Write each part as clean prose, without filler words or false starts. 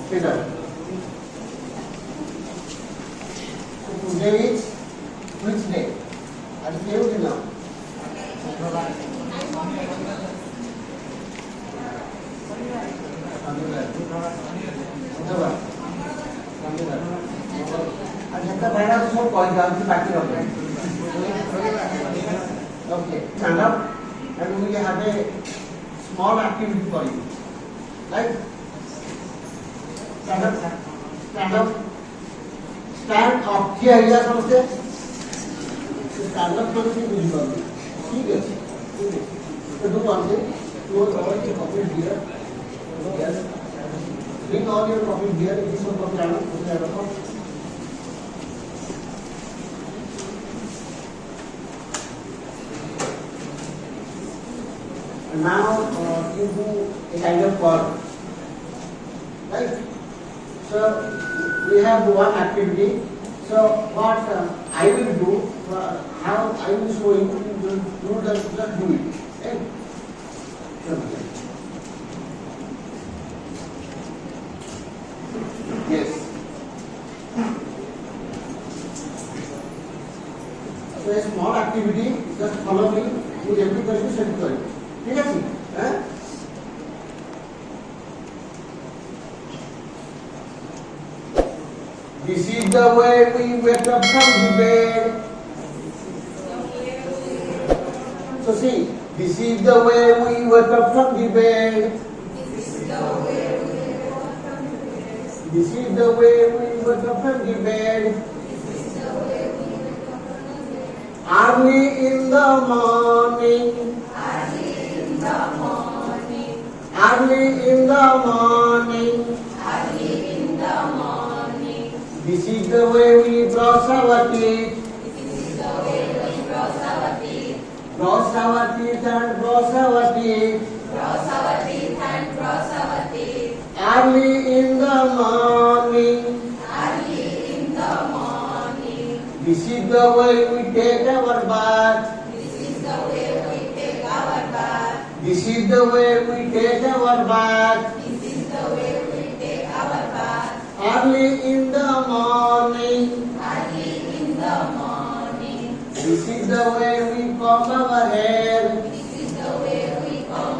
Sit down. Today is which day? Are you able to know? Okay, stand up and we have a small activity for you. Right? Stand up. Stand up. Stand up. Here, here, समझते? Stand up तो नहीं बुझ पाते. ठीक है. तो do one thing. Close all your copies here. Yes. Bring all your copies here. This one copy आना. उसमें रखो. Now you do a kind of work, right? So we have one activity. So what I will do, how I will show you, you just do it. Right? Yes. So a small activity, just follow me. You everybody should do it. ठीक है जी, हैं? This is the way we wake up from the bed. So see, this is the way we wake up from the bed. This is the way we wake up from the bed. Early in the morning. Early in the morning. This is the way we brush our teeth. Brush our teeth and brush our teeth. Early in the morning. This is the way we take our bath. This is the way we take our bath. Early in the morning. This is the way we comb our hair. This is the way we comb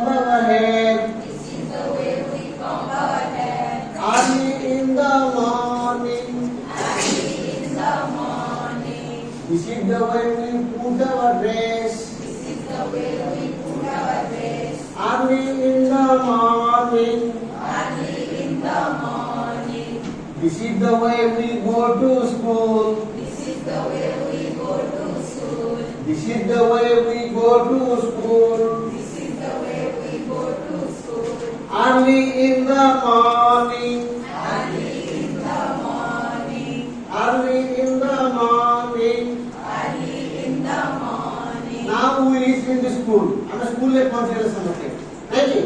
our hair. Early in the morning. This is the way we put our dress. Early in the morning. This is the way we go to school. This is the way we go to school. Early in the morning. Early in the morning. Now we reach in the school. हम school ले पहुंचे हैं समझते हैं, नहीं?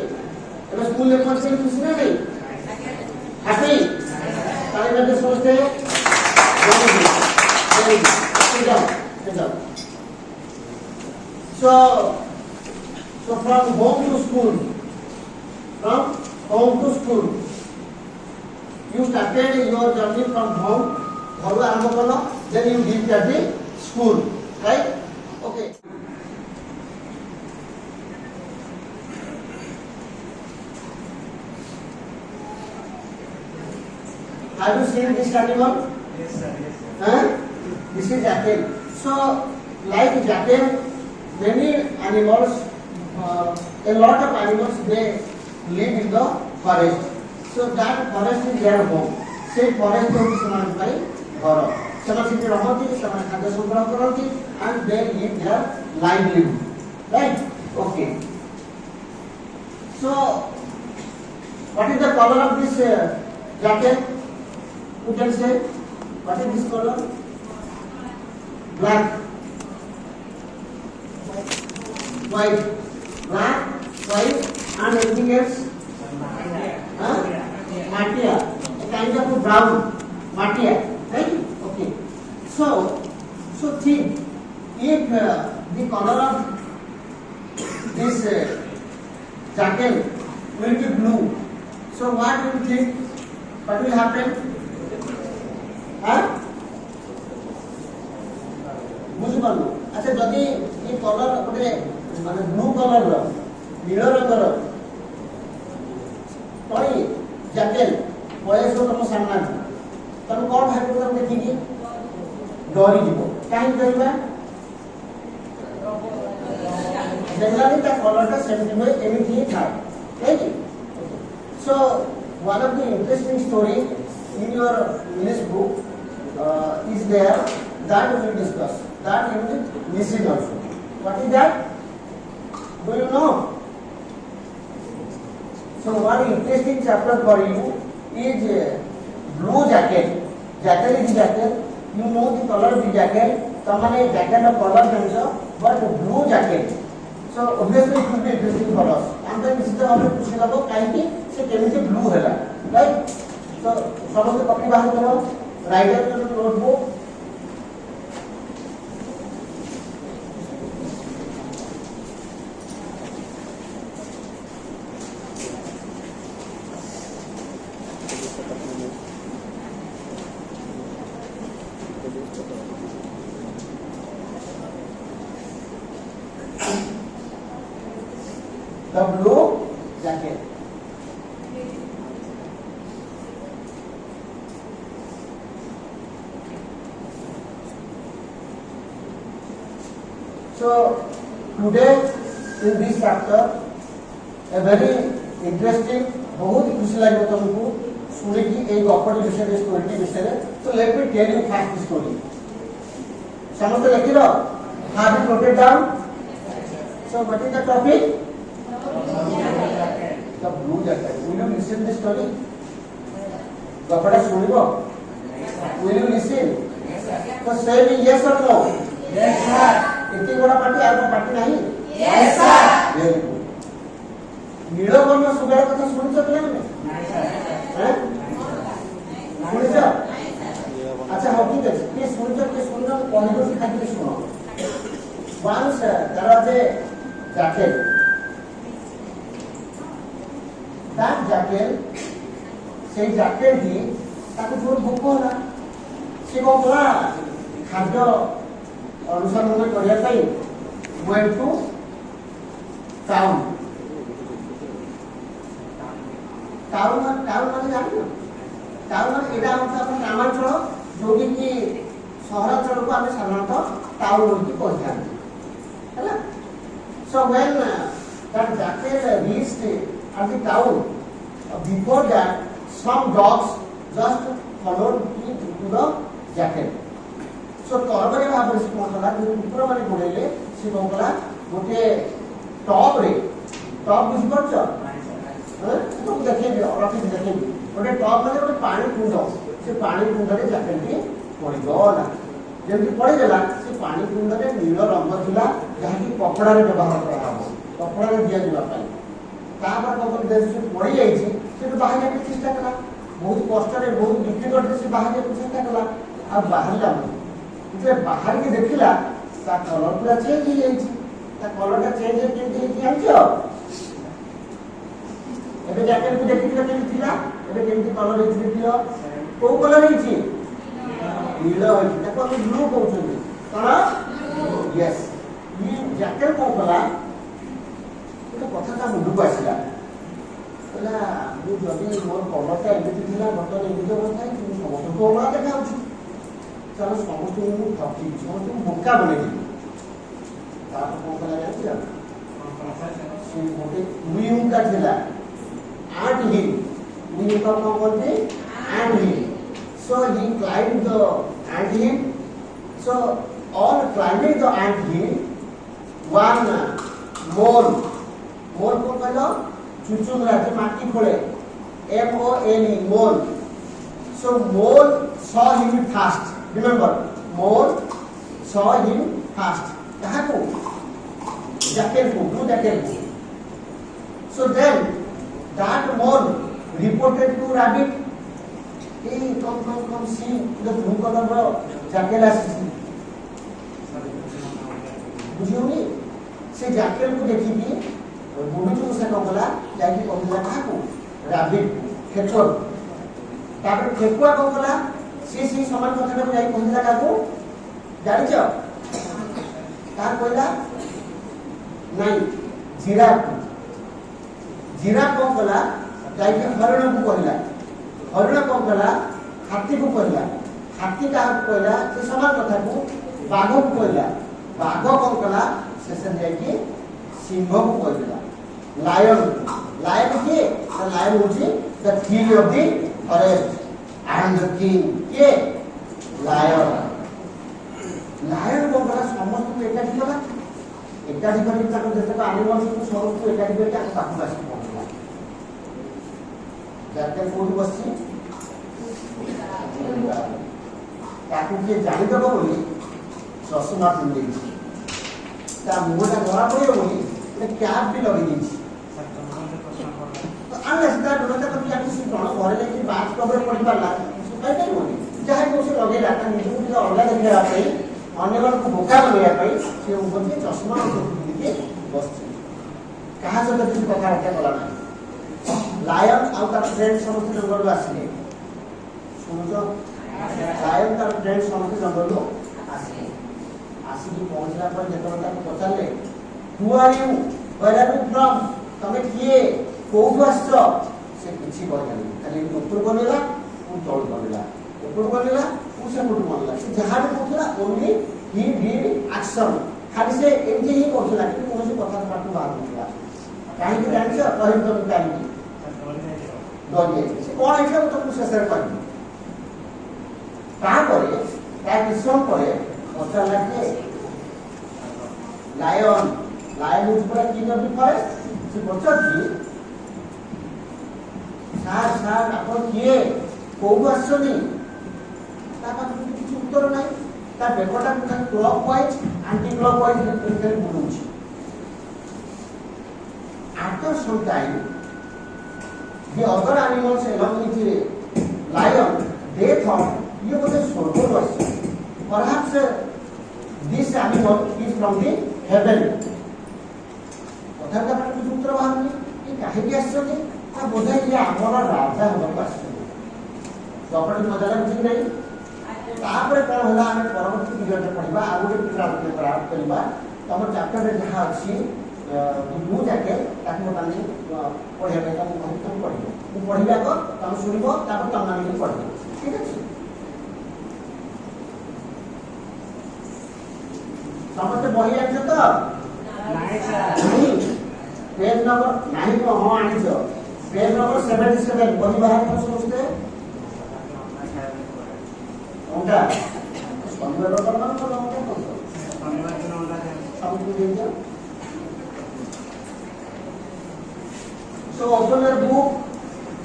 हम school ले पहुंचे हैं किसने नहीं? हंसी, सारे बच्चे सोचते हैं, sit down. So from home to school, you started your journey from home, then you reached at the school, right? Okay. Have you seen this animal? Yes, sir. This is jackal. So, like jackal, many animals, a lot of animals, they live in the forest. So that forest is their home. Say forest is their home. ସେମାନେ ସେଠି ରହନ୍ତି, ସେମାନେ ଖାଦ୍ୟ ସଂଗ୍ରହ କରନ୍ତି, and they live their livelihood. Right? Okay. So, what is the color of this jacket? You can say, what is this color? Black. White. Black, white, and anything else? Matia. A kind of a brown. Matia. Right? Okay. So think, if the color of this jacket will be blue. So what do you think? What will happen? Huh? ବୁଝିପାରିଲୁ? ଆଚ୍ଛା ଯଦି ଏ colour ଗୋଟେ ମାନେ blue colour ନୀଳ ରଙ୍ଗର କଣ jacket ପଳେଇ ଆସିବ ତମ ସାମ୍ନାକୁ, ତମେ କଣ ଭାବିବ ତାକୁ ଦେଖିକି? ଡରିଯିବ। କାହିଁକି ଡରିବା? ଦେଖିଲାନି ତା କଲରଟା ସେମିତି ହୁଏ, ଏମିତି ହିଁ ଥାଏ, right? So one of the interesting story in your English book is there that we will discuss. That you will listen also. What is that? Do you know? So one interesting chapter for you is blue jacket. Jacket is jacket. You know the color of the jacket. Tamane jacket of color also, but blue jacket. So obviously it will be interesting for us. And then निश्चित भाव में पूछने लगो काहे से केमिति blue हैला, right? तो समस्त कॉपी बाहर करो, राइटर का notebook the blue jacket. So today in this chapter a very interesting, बहुत ही खुशी लगे तुमको सुने कि एक गपटी विषय रे स्टोरी विषय रे. So let me tell you first story. समझते लिखी लो? Have you noted down? So what is the topic? The blue jacket. Will you listen this story? गपटा सुनिबो? Will you listen? तो say me yes or no? Yes sir. इतनी बड़ा party आपको party नहीं? Yes sir. Very good. नीलो वर्ण सुगड़ा कथा सुन सकते हैं ना? नहीं सर. हैं? सुन जा? अच्छा हाँ ठीक है. ये सुन जा के सुनना पॉइंट से खाली सुनो. Once there was a jacket. That jacket, से jacket ही ताकि जो भूख होला, से को बोला खाद्य अनुसंधान करिया ताई went to town. Town माने जानी ना? Town माने इधर हम सब ग्रामांचल जो कि सहरांचल को हमें साधारणतः town बोलते कहते हैं, है ना? So when that jacket reached at the town, before that some dogs just followed to the jacket. So ତରବାରୀ ଭାବରେ ସେ କଣ କଲା, ଯୋଉ କୁକୁର ମାନେ ଗୋଡେଇଲେ ସେ କଣ କଲା, ଗୋଟେ ଟପ୍ ରେ, ଟପ୍ ବୁଝିପାରୁଛ? ମୁଁ ଦେଖେଇବି, ରଖିଛି ଦେଖେଇବି. ଗୋଟେ ଟପ୍ ମାନେ ଗୋଟେ ପାଣି କୁଣ୍ଡ, ସେ ପାଣି କୁଣ୍ଡରେ ଜ୍ୟାକେଟଟି ପଡିଗଲା. ଯେମିତି ପଡିଗଲା ସେ ପାଣି କୁଣ୍ଡରେ ନୀଳ ରଙ୍ଗ ଥିଲା, ଯାହାକି କପଡାରେ ବ୍ୟବହାର କରାହବ, କପଡାରେ ଦିଆଯିବା ପାଇଁ. ତାପରେ କଣ କଲେ ସେ ପଡିଯାଇଛି, ସେଠୁ ବାହାରିବାକୁ ଚେଷ୍ଟା କଲା. ବହୁତ କଷ୍ଟରେ, ବହୁତ ଡିଫିକଲ୍ଟରେ ସେ ବାହାରିବାକୁ ଚେଷ୍ଟା କଲା. ଆଉ ବାହାରିଲା ଯେତେବେଳେ ବାହାରିକି ଦେଖିଲା ତା କଲର ପୁରା ଚେଞ୍ଜ ହେଇଯାଇଛି. ତା କଲରଟା ଚେଞ୍ଜ ହେଇ କେମିତି ହେଇଛି ଜାଣିଛ? ଏବେ ଜ୍ୟାକେଟକୁ ଦେଖିଥିଲ କେମିତି ଥିଲା, ଏବେ କେମିତି କଲର ହେଇଛି ଦେଖିଲ? କୋଉ କଲର ହେଇଛି? ନୀଳ ହେଇଛି. ତାକୁ ଆମେ ବ୍ଲୁ କହୁଛନ୍ତି. କଣ? ୟେସ୍. ଇ ଜ୍ୟାକେଟ କଣ କଲା, ଗୋଟେ କଥାଟା ମୁଣ୍ଡକୁ ଆସିଲା. କହିଲା ମୁଁ ଯଦି ମୋର କଲରଟା ଏମିତି ଥିଲା, ବର୍ତ୍ତମାନ ଏମିତି ଅବସ୍ଥା ହେଇଛି, ମୁଁ ସମସ୍ତଙ୍କୁ ଅଲଗା ଦେଖାଯାଉଛି, ତାହେଲେ ସମସ୍ତଙ୍କୁ ମୁଁ ଠକିବି, ସମସ୍ତଙ୍କୁ ବୋକା ବନେଇବି. ତାପରେ କଣ କଲା ଜାଣିଛ? ସେ ଗୋଟେ ଉଇହୁଙ୍କା ଥିଲା, ଆଣ୍ଟ ହିଲ୍. ଉଇହୁଙ୍କା କଣ କହନ୍ତି? ଆଣ୍ଟ heel. So he climbed the ant hill. So on climbing the ant hill, one mole को कहलो चुचुंद्रा जे माटी खोले, M-O-L-E, mole. So mole saw him fast. Remember, mole saw him fast. कहाँ को? jacket को, blue jacket को. So then that mole reported to rabbit. Hey, come see the blue color jacket ଆସିଛି. ବୁଝିଉନି? ସେ ଜ୍ୟାକେଟ କୁ ଦେଖିକି ବୁଢୀକୁ ସେ କଣ କଲା, ଯାଇକି କହିଲା କାହା rabbit ঠেকুয়া তারপরে ঠেকুয়া কଣ কଲା ସେ ସମାନ କଥାଟାକୁ ଯାଇ କହିଲା କାହାକୁ ଜାଣିଛ କାହା କହିଲା ନାଇଁ ଜିରାଫ ଜିରାଫ କଣ କଲା ଯାଇକି ହରିଣକୁ କହିଲା ହରିଣ କଣ କଲା ହାତୀକୁ କହିଲା ହାତୀ କାହାକୁ କହିଲା ସେ ସମାନ କଥାକୁ ବାଘକୁ କହିଲା ବାଘ କଣ କଲା ଶେଷରେ ଯାଇକି ସିଂହକୁ କହିଲା ଲାୟନ ଲାୟନ କିଏ ଲାୟନ ହଉଛି the king of the forest and the king କିଏ ଲାୟନ ଲାୟନ କଣ କଲା ସମସ୍ତଙ୍କୁ ଏକାଠି କଲା ଏକାଠି କରି ତାଙ୍କ ଯେତେକ ଆନିମଲ୍ସକୁ ସମସ୍ତଙ୍କୁ ଏକାଠି କରି ତାଙ୍କ ପାଖକୁ ଆସିକି ପହଞ୍ଚିଲା ଜାକେଲ କୋଉଠି ବସିଛି ତାକୁ କିଏ ଜାଣିଦେବ ବୋଲି ଚଷମା ପିନ୍ଧେଇଛି ତା ମୁହଁଟା ଧରା ପଡ଼ିବ ବୋଲି ଗୋଟେ କ୍ୟାପ୍ ବି ଲଗେଇ ଦେଇଛି ଆମେ ସିଧା ଡରଟା କରି ଜାଣିଛି କ'ଣ ଘରେ ଯାଇକି ବାଥ୍ ଟବ୍ରେ ପଡ଼ିପାରିଲା ଶୁଖାଇ ପାରିବନି ଯାହା କେଉଁ ସେ ଲଗେଇଲା ତା ନିଜକୁ ଟିକେ ଅଲଗା ଦେଖେଇବା ପାଇଁ ଅନ୍ୟମାନଙ୍କୁ ବୋକା ବନେଇବା ପାଇଁ ସେ ଉପରେ ଚଷମା ପିନ୍ଧିକି ବସିଛି କାହା ସହିତ କିଛି କଥାବାର୍ତ୍ତା କଲା ନାହିଁ ଲାୟନ ଆଉ ତାର ଫ୍ରେଣ୍ଡ ସମସ୍ତେ ଜଙ୍ଗଲରୁ ଆସିଲେ ଶୁଣୁଛ ଲାୟନ ତାର ଫ୍ରେଣ୍ଡ ସମସ୍ତେ ଜଙ୍ଗଲରୁ ଆସିଲେ ଆସିକି ପହଞ୍ଚିଲା ପରେ ଯେତେବେଳେ ତାକୁ ପଚାରିଲେ who are you where are you from ତମେ କିଏ କୋଉଠୁ ଆସିଛ ସେ କିଛି କହିଲାନି ଖାଲି ଉପରକୁ ଅନେଇଲା ମୁଁ ତଳକୁ ଅନେଇଲା ଉପରକୁ ଅନେଇଲା ମୁଁ ସେପଟକୁ ଅନେଇଲା ସେ ଯାହା ବି କହୁଥିଲା ଓନ୍ଲି ହି ଡିଡ୍ ଆକ୍ସନ୍ ଖାଲି ସେ ଏମିତି ହିଁ କରୁଥିଲା କିନ୍ତୁ କୌଣସି କଥା ପାଠକୁ ବାହାରୁନଥିଲା କାହିଁକି ଜାଣିଛ କହିବି ତମେ କାହିଁକି ଡରିଯାଇଛି ସେ କ'ଣ ହେଇଥିଲା ମୁଁ ତମକୁ ଶେଷରେ କହିବି ତାପରେ ତା କିଛି ସମୟ ପରେ ପଚାରିଲା ଯେ ଲାୟନ ଲାୟନ ହେଉଛି ପୁରା କିଙ୍ଗ ଅଫ୍ ଦି ଫରେଷ୍ଟ ସେ ପଚାରୁଛି ସାର୍ ସାର୍ ଆପଣ କିଏ କୋଉଠୁ ଆସିଛନ୍ତି ତା ପାଖରେ କିଛି ଉତ୍ତର ନାହିଁ ତା ବେକଟାକୁ ଖାଲି clockwise anticlockwise ଖାଲି ବୁଲଉଛି after some time the other animals along with the lion they thought ये बोले स्वर्गରୁ ଆସିଛି perhaps this animal is from the heaven कथा का कुछ उत्तर बाहर ये काहे ଆସିଛନ୍ତି ତା ବୋଧେ ଇଏ ଆମର ରାଜା ହେବାକୁ ଆସିଛନ୍ତି ଗପଟି ମଜା ଲାଗୁଛି କି ନାହିଁ ତାପରେ କ'ଣ ହେଲା ଆମେ ପରବର୍ତ୍ତୀ ଭିଡ଼ିଓରେ ପଢ଼ିବା ଆଉ ଗୋଟେ ପିଲା କରିବା ତମ ଚାପ୍ଟରରେ ଯାହା ଅଛି ମୁଁ ଯାକେ ତାକୁ ବର୍ତ୍ତମାନ ପଢ଼ିବା ପାଇଁ ତମକୁ କହିବି ତମେ ପଢ଼ିବ ମୁଁ ପଢ଼ିବି ଆଗ ତମେ ଶୁଣିବ ତାପରେ ତମମାନେ ବି ପଢ଼ିବ ଠିକ୍ ଅଛି ସମସ୍ତେ ବହି ଆଣିଛ ତ पेज नंबर नहीं तो हाँ आनिछ पेज नंबर 77 बही बाहर कर समझते ओंटा शनिवार कर ना तो ओंटा कर शनिवार दिन ओंटा सब कुछ दे दिया so open your book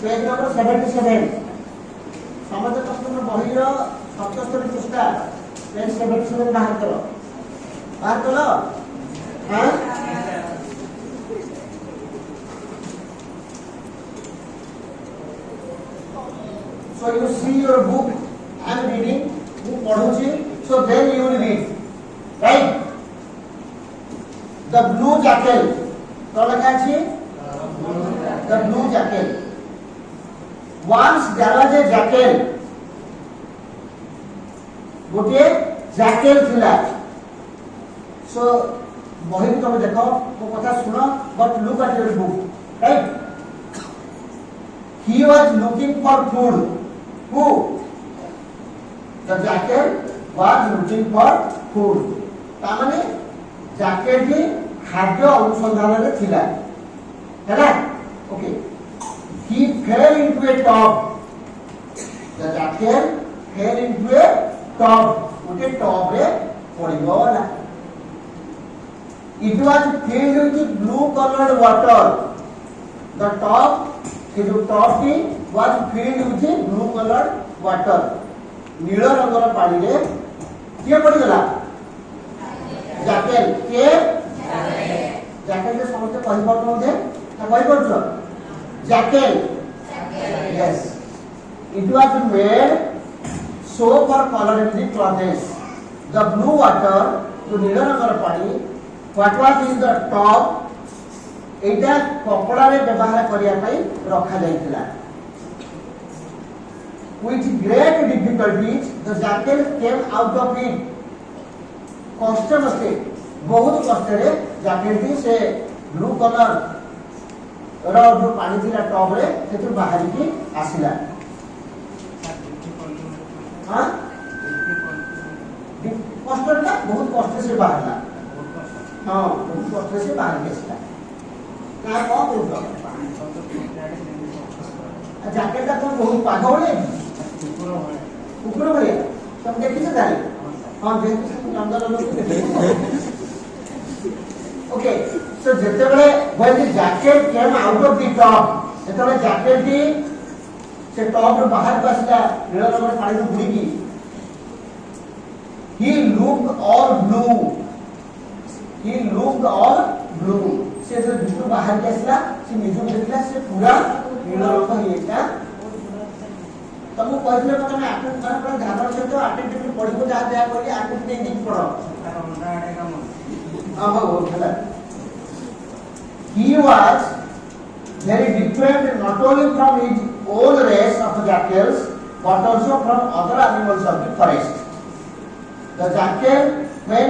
page number 77 समझते तुम बही रो 77 पृष्ठ पेज 77 बाहर करो हां So you see your book, I am reading, you पढ़ुची, so then you will read, right? The blue jackal, तो लगा छी? The blue jackal. Once there was a jackal. गोटे jackal थिला. So बही तुम देखो, वो कथा सुनो, but look at your book, right? He was looking for food. Who? The jackal was looking for food. तामने jackal की खाद्य अनुसंधान में थिला, है ना? Okay. He fell into a tub. The jackal fell into a tub. उसे tub में पड़ी गया. It was filled with blue colored water. The tub कि जो टॉप थी was filled with blue colored water नील रंगर पानी रे किए पड़ी गला जैकेल के जैकेल के समस्त कहि पड़तो दे ना कहि पड़छो jackal yes it was made so for colouring the clothes the blue water जो नील रंगर पानी what was in the top এইটা কপড়ারে ব্যবহার করিয়া পাই রখা যাইতিলা। With great difficulties the jackal came out of it. কষ্ট মতে বহুত কষ্টরে জ্যাকেটটি সে ব্লু কলর র যে পানি ଥିଲା টবরে সেটু বাহারিকি আসিলা। হ্যাঁ কষ্টটা বহুত কষ্ট সে বাহারলা। হ্যাঁ বহুত কষ্ট সে বাহারিকি আসিলা। না কম করব জ্যাকেটটা তো বহুত পাগল হয়ে কুকুর ভଳିଆ তুমি ଦେଖିଛ ତାହେଲେ? ହଁ ଯେହେତୁ ଜଙ୍ଗଲ ଲୋକ ଓକେ ସୋ ଯେତେବେଳେ when the jacket came out of the tub ସେତେବେଳେ ଜ୍ୟାକେଟଟି ସେ ଟବରୁ ବାହାରକୁ ଆସିଲା ନୀଳ ରଙ୍ଗର ପାଣିରୁ ବୁଡ଼ିକି he looked all blue ସେ ଯେତେବେଳେ ଭିତରୁ ବାହାରକୁ ଆସିଲା ସେ ନିଜକୁ ଦେଖିଲା ସେ ପୁରା ନୀଳ ରଙ୍ଗ ହେଇଯାଇଥିଲା। तुमको कहले तुम आटे पर ध्यान सहित आटेटिव पढ़िबो जा जा करी आटेटिव नहीं देख पढ़ो अंडा आटे काम हो भला। He was very different not only from his own race of jackals but also from other animals of the forest. The jackal when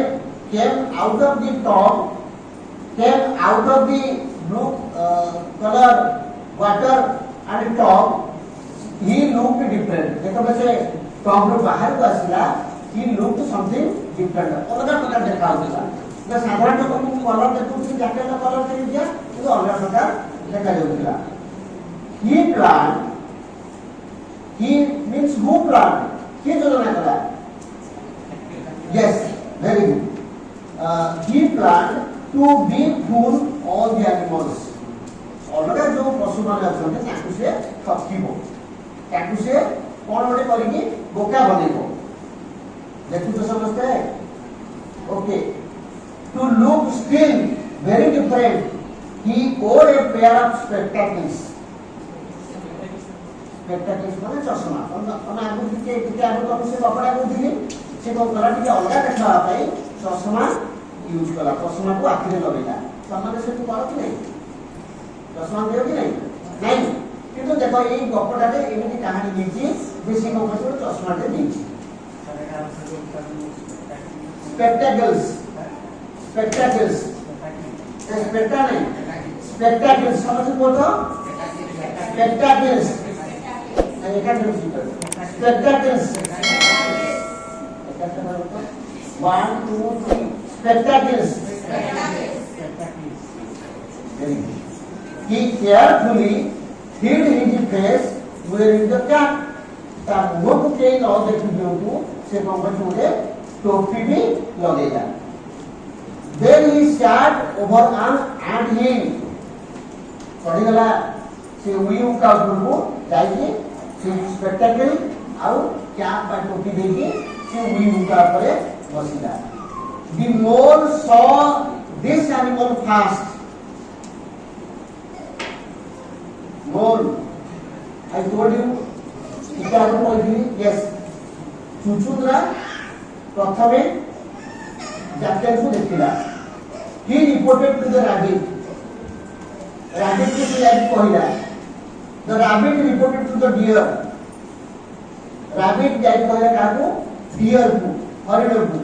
came out of the tub came out of the blue color water and tub he looked different. देखो वैसे top row बाहर को आसिला he looked something different. अलग प्रकार देखा होता ना साधारण तो तुम कलर देखो कि जैकेट का कलर देख दिया तो अलग प्रकार देखा जाउतिला। he planned he means who planned के योजना करा yes very good he planned to be fool all the animals अलग जो पशु माने अछन ताकू से ठकीबो ताकू से कौन गोटे करिकी बोका बनेबो देखु तो समझते हैं okay to look still very different he wore a pair of spectacles माने चश्मा हम आगु के आगु तो से कपड़ा को दिली से को कला टिके अलगा देखा पाई चश्मा यूज कला चश्मा को आखिर लगेला समाने से तू करो कि नहीं चश्मा देओ कि नहीं नहीं কিন্তু দেখো এই গপ্পটাতে এমনি কাহিনী দিয়েছি বেশি কম্পাসে চশমাতে দিয়েছি স্পেকটাকলস স্পেকটা নেই স্পেকটাকলস সমঝ পড়ো স্পেকটাকলস এটা দিয়েছি স্পেকটাকলস এটা করো 1 2 3 স্পেকটাকলস he carefully hid his face wearing the cap. ता मुंह को के न देखि दियो से कंपनी में टोपी भी लगेगा। Then he sat over an ant hill. पड़ी गला से उयू का ऊपर जाइए से स्पेक्टेकल और कैप पर टोपी देके से उयू का ऊपर बसिला। The mole saw this animal fast. Mole, I told you, इतना तो कोई भी yes, चुचुंद्रा प्रथमे जैकेट को देखिला, he reported to the rabbit को याद कहिला, the rabbit reported to the deer, rabbit याद कहिला काको deer को, हरिण को,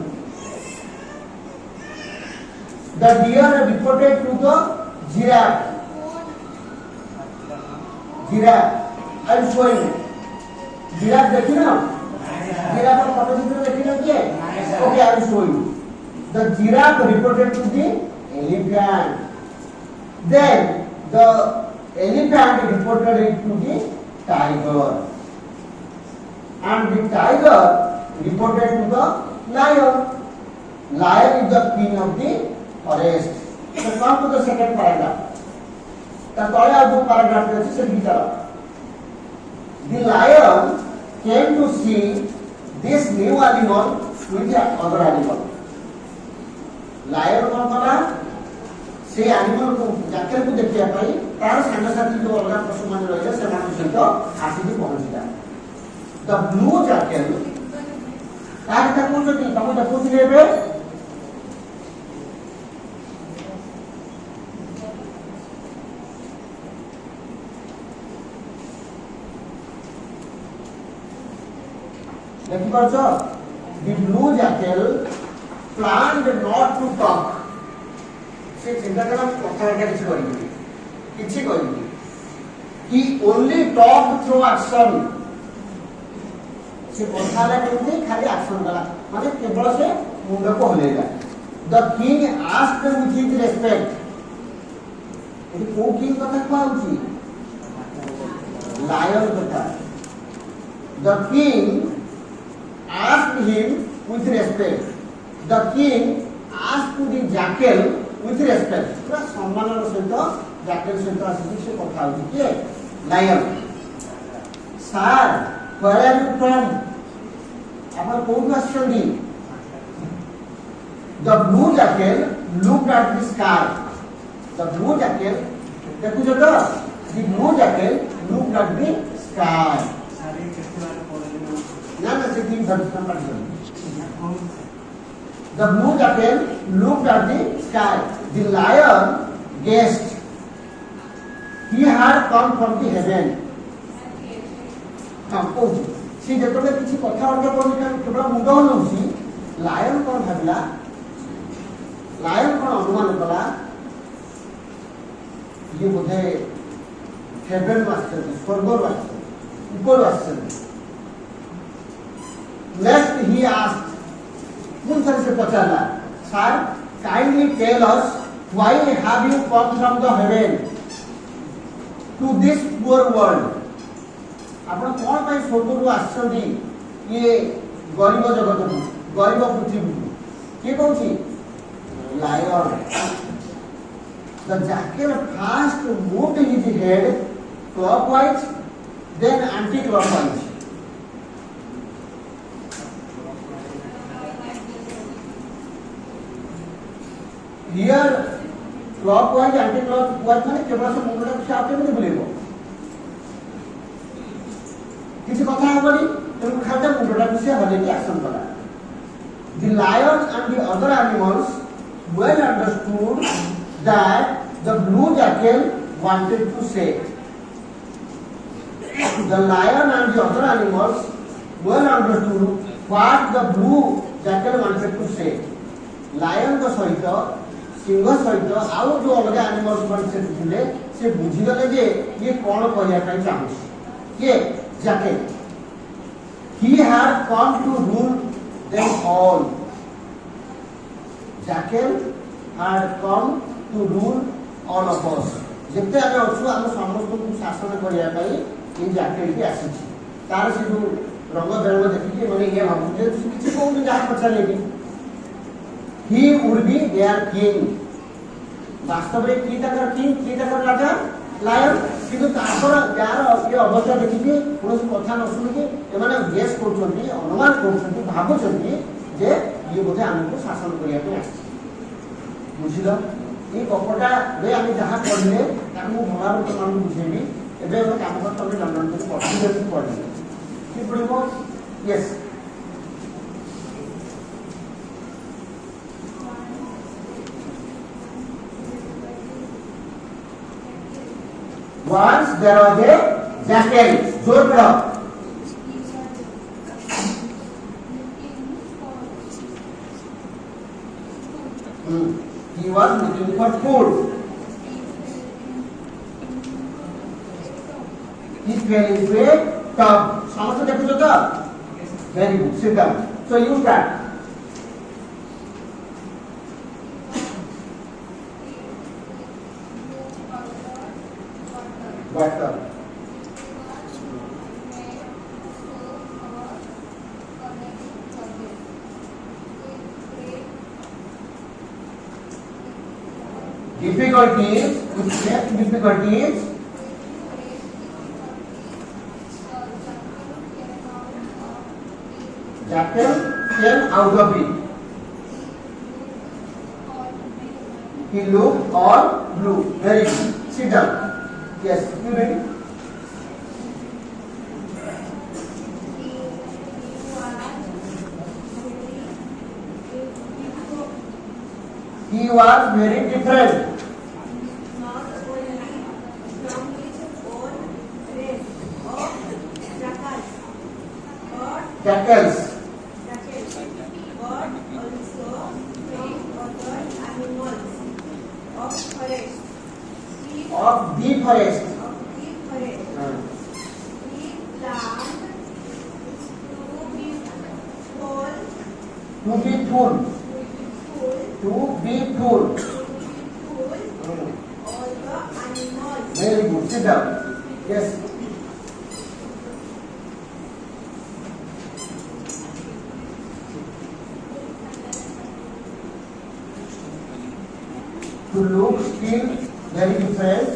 the deer reported to the giraffe. Giraffe, I will show you. Giraffe देखी ना? Giraffe का फोटो चित्र देखी ना क्या? Okay, I will show you. The giraffe reported to the elephant. Then the elephant reported it to the tiger. And the tiger reported to the lion. Lion is the king of the forest. So come to the second paragraph. The paragraph is the lion came to see this new animal with the other animal. Lion कौन कला? से animal को jacket को देखिया पाई तार संग साथी जो अलग पशु मान रहे हैं सेमान सहित आसी भी पहुंचीला। The blue jackal तार तक पहुंचती तब तक पहुंचले बे দেখি পারছো? The blue jackal planned not to talk. সে চিন্তা করলাম কথাটা কিছু করিনি, কিছু করিনি। He only talked through action. সে কথাটা কিন্তু খালি action করা, মানে কেবল সে মুন্ডକୁ হলেইলা। The king asked with his respect. এটি কোন কিং কথা কହୁଛି? লায়ন কথা। The king asked him with respect. The king asked the jackal with respect. পুরা সম্মানের সহিত jackal সহিত আসি সে কথা হচ্ছে কি? Lion. Sir, where are you from? আপনার কোন আসছেন? The blue jackal looked at the sky. The blue jackal, দেখুছো তো? The blue jackal looked at the sky. না না সে তিন ঘন্টা পাঠিয়ে। The blue jackal looked at the sky. The lion guessed he had come from the heaven. সে যেতবে কিছু কথাবার্তা বলি কেবল মুন্ড হলুছি, lion কোন ভাবিলা, লায়ন কোন অনুমান কলা ये बोधे हेवन আসছেন, স্বর্গর আসছেন, উপর আসছেন। Next he asked, কোন সে পচারলা, sir, kindly tell us why have you come from the heaven to this poor world? ଆପଣ କଣ ପାଇଁ ସ୍ୱର୍ଗରୁ ଆସିଛନ୍ତି ଇଏ ଗରିବ ଜଗତକୁ, ଗରିବ ପୃଥିବୀକୁ? କିଏ କହୁଛି? Lion. The jackal first moved his head clockwise, then anti-clockwise. Here, clockwise, anti-clockwise মানে কেবল সে মুন্ডটাকে সে আপনি বুলেইব, কিছু কথা হবনি, তেমন খাদ্য মুন্ডটাকে সে হলেই অ্যাকশন করা। The lion and the other animals well understood that the blue jackal wanted to say. The lion and the other animals well understood what the blue jackal wanted to say. Lion को सहित सिंह सहित आउ जो अलग animals मान से थिले से बुझी गले जे ये कोन कहया ପାଇଁ ଚାହୁଁଛି। ये jackal, he had come to rule them all. Jackal had come to rule all of us. ଯେତେ ଆମେ ଅଛୁ ଆମ ସମସ୍ତଙ୍କୁ ଶାସନ କରିବା ପାଇଁ এই ଜାକେଲଟି ଆସିଛି। ତାର ସେ ଯୋଉ ରଙ୍ଗ ବେରଙ୍ଗ ଦେଖିକି ମାନେ ଇଏ ଭାବୁଛି ଯେ କିଛି କହୁନି, ଯାହା ପଚାରିଲେ he would be their king. ବାସ୍ତବରେ କି ତାଙ୍କର କିଂ, କି ତାଙ୍କର ରାଜା? ଲାୟନ। କିନ୍ତୁ ତାଙ୍କର ଯାହାର ଇଏ ଅବସ୍ଥା ଦେଖିକି କୌଣସି କଥା ନ ଶୁଣିକି ଏମାନେ ଗେସ୍ କରୁଛନ୍ତି, ଅନୁମାନ କରୁଛନ୍ତି, ଭାବୁଛନ୍ତି ଯେ ଇଏ ବୋଧେ ଆମକୁ ଶାସନ କରିବା ପାଇଁ ଆସିଛି। ବୁଝିଲ? এই গল্পটা আমি যাহা পড়লে তাকে ମୁଁ ଭଲଭାବେ ତମକୁ ବୁଝେଇବି। ଏବେ ଗୋଟେ କାମ କର, ତମେ ଲଣ୍ଡନକୁ ପଠେଇଦେବି ପଢ଼ିବେ, କି ପଡ଼ିବ? Yes. Once there was a jackal. जोर पढ़ो। He was looking for food. He fell into a tub. समस्त देखो तो? Very good. Sit down. So you start. Water. Difficulties, next difficulties. Jackal came out of it. He looked all blue. Very good. Sit down. Yes, you ready? He was very different. Not only from his own race of jackals, but jackals, jackals, but also from other animals of forest. Sheep of the forest. of the forest. We plant to be full, To be full. all the animals. Very good. Sit down. Yes. To look still very different.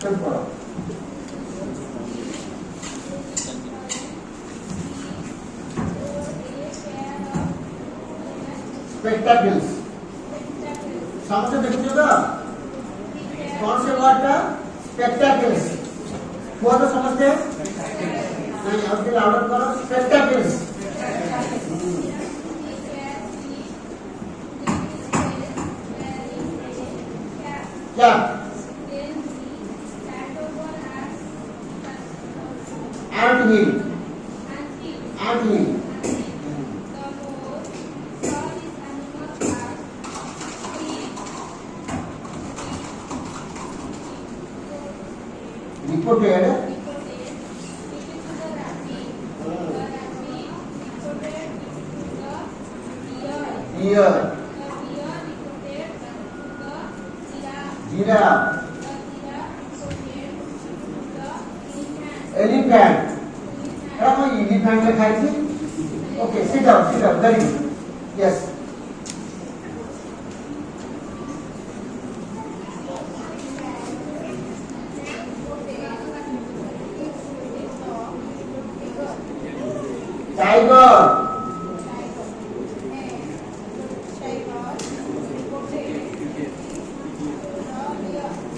Simple. Spectacles. समझे देखिए ना कौन से word का spectacles हुआ तो समझते हैं नहीं अब फिर ऑर्डर करो स्पेक्टेकल्स क्या and hill reported here giraffe elephant क्या मैं elephant लिखाई थी okay sit down very good yes tiger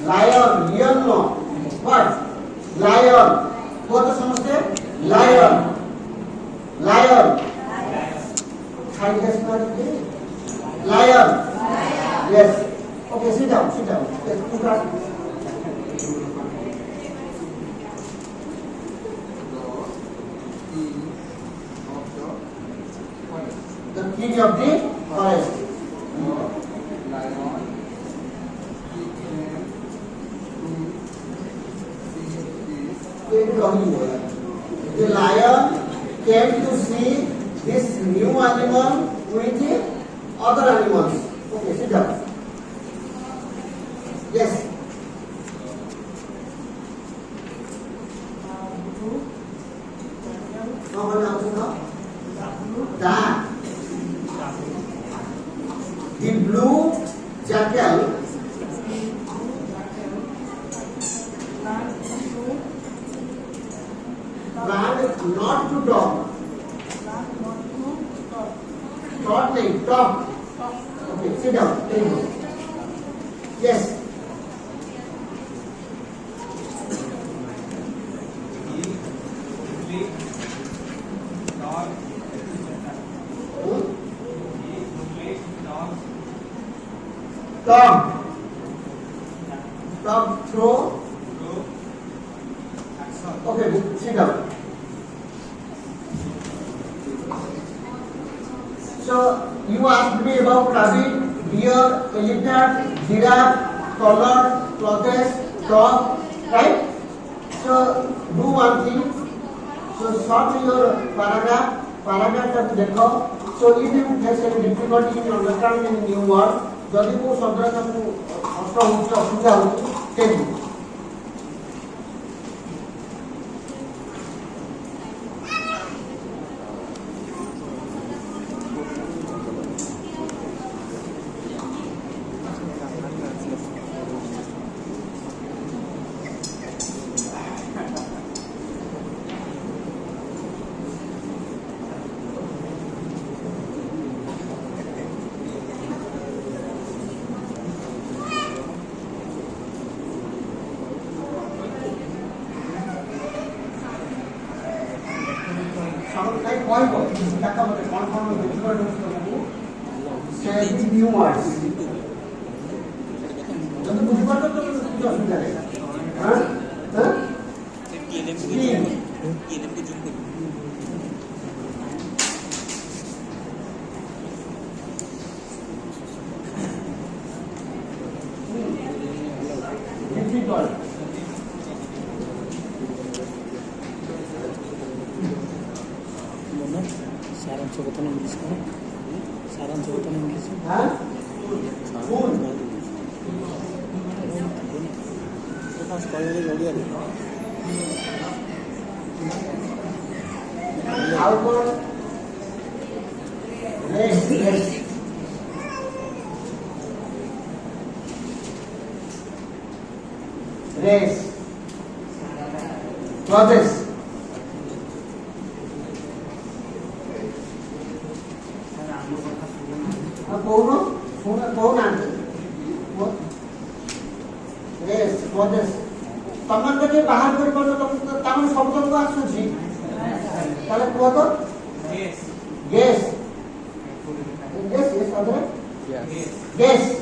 lion no what lion वो तो समझते हैं lion खाई गैस मारते lion yes okay sit down yes पूरा the king of the forest the lion came to see this new animal with the other animals okay sit down yes the blue jackal planned not to talk. Talk nahi, talk. Okay, sit down. Thank you. Yes. Tom throw. Okay, sit down. So you asked me about rabbit, deer, elephant, giraffe, collar, clothes, dog, right? So do one thing. So sort your paragraph देखो. So if you face any difficulty in understanding a new word, जदि वो शब्द का को असुविधा होती tell me. New words. Jadi bukan itu sudah sudah. Hah? Hah? ସାରାଂଶ କଥନ English କ'ଣ ସାରାଂଶ କଥନ ଇଂଲିଶ हाँ फूल କହିଲେ ଓଡ଼ିଆରେ ଆଉ କଣ रेस रेस रेस प्रोसेस कौन रेस प्रोसेस तमन के बाहर कर पड़ो तमन शब्द को आसुची ताले को तो guess guess guess guess other guess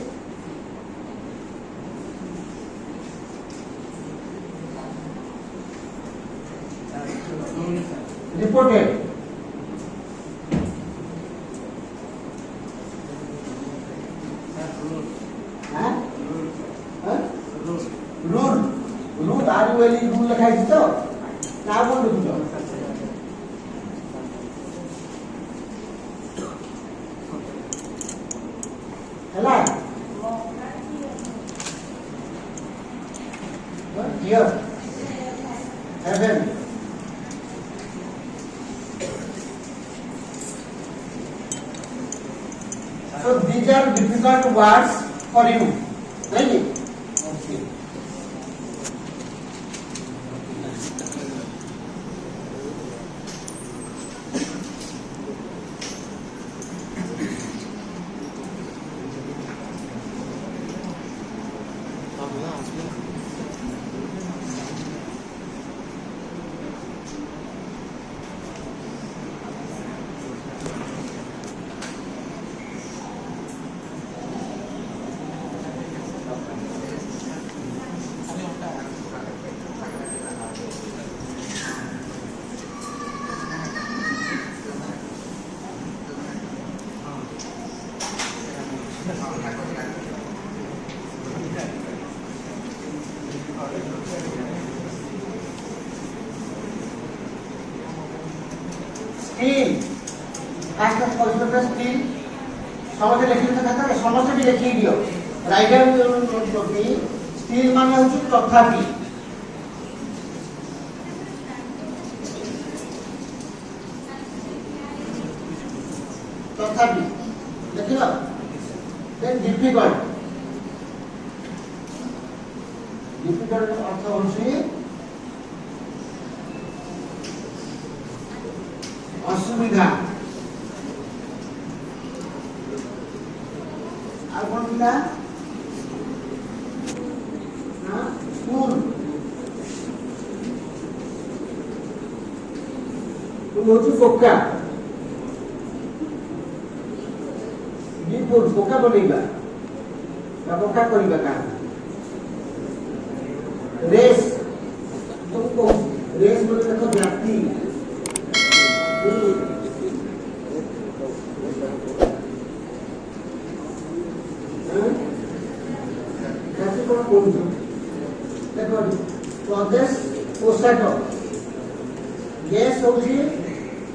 reported rule rule R U L rule लिखा है तो ना बोल दो हेला here heaven so these are difficult words for you नहीं okay steel fast positive steel समझ लिखि था समस्त भी लिखि दियो राइटर की स्टील माने होची तथापि तथापि देखियो देन डिफिकल्ट डिफिकल्ट अर्थ होची असुविधा আর কোন দিলা না স্কুল তুমি হচ্ছে পোকা বিপুল পোকা বনেইবা বা পোকা করিবা কাজ রেস तुमको रेस बोले देखो व्याप्ति देखो प्रदेश पोशाक गैस होची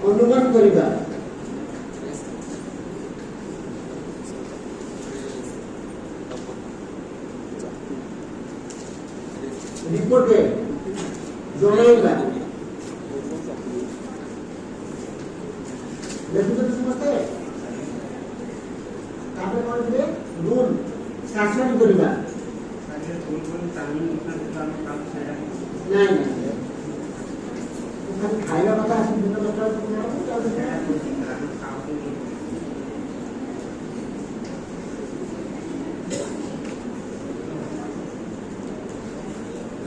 अनुमान करिबा रिपोर्ट जणाइबा देखो समझते तापर कोन दिले रूल शासन करिबा नहीं खाइबा कथा आसी दिन कथा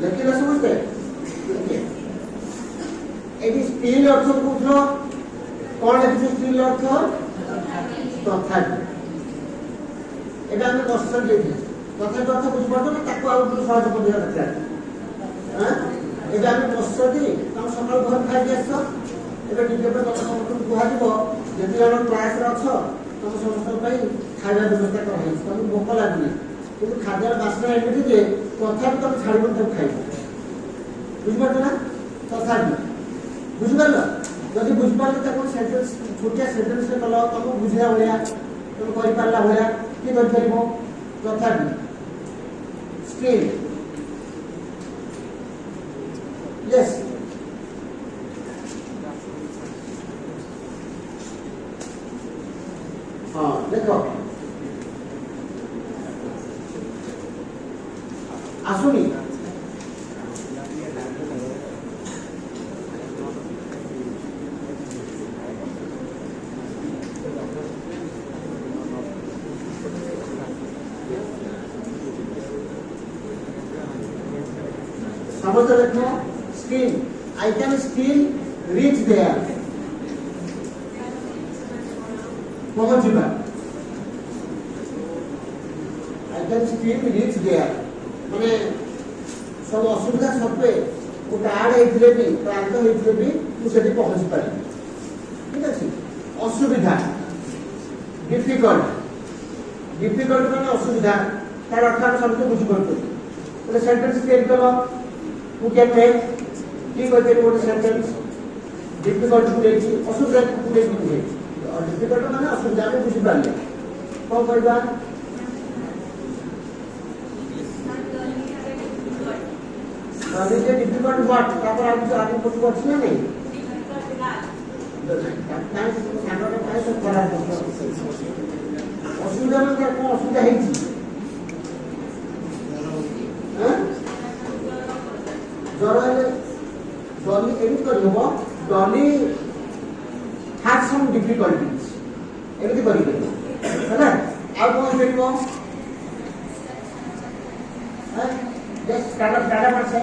लेकिन समझते एटी स्टील अर्थ बुझो कोन लिखि स्टील अर्थ तथापि एटा हम क्वेश्चन देथि तथापि अर्थ बुझ पड़तो ना ताको आउ सहज कर दिया दरकार हां एटा हम क्वेश्चन दी हम सकाळ घर खाइ जेस एटा टिके पे कथा समस्त कुहा दिबो जति जण क्लास रे अछ तुम समस्त पई खाଇବା व्यवस्था कर है तुम भोक लागनी কিন্তু খাদ্যের বাসনা এমনি যে তথাপি তুমি ছাড়িব তো খাইব বুঝিপারছ না তথাপি बुझिपार जदि बुझिपार ताको सेंटेंस छोटिया सेंटेंस रे कल तुम बुझिया भलिया तुम करि पारला भलिया कि करि परिबो तथापि स्किल यस हाँ देखो आसुनी समझ रखो skill I can skill reach there पहुंच जा I can skill reach there माने सब असुविधा सत्वे गोटे आड़ होते भी प्रांत होते भी मुझे पहुंची पारि ठीक अच्छे असुविधा डिफिकल्ट डिफिकल्ट माने असुविधा तार अर्थात समझ बुझीपार गोटे सेंटेंस क्रिएट कलो who can make ठीक होते हैं गोटे सेंटेंस डिफिकल्ट को लेके असुविधा को लेके और डिफिकल्ट माने असुविधा को बुझी पारले कौन करबा अभी जे डिफिकल्ट व्हाट तापर आगे कुछ कुछ ना नहीं सामने काय सब करा असुविधा में क्या कौन असुविधा है जी हां जरा डॉली एडिट कर हो Dolly had some difficulties edit करी है ना अब कौन करिवो हां जस्ट टाटा पर से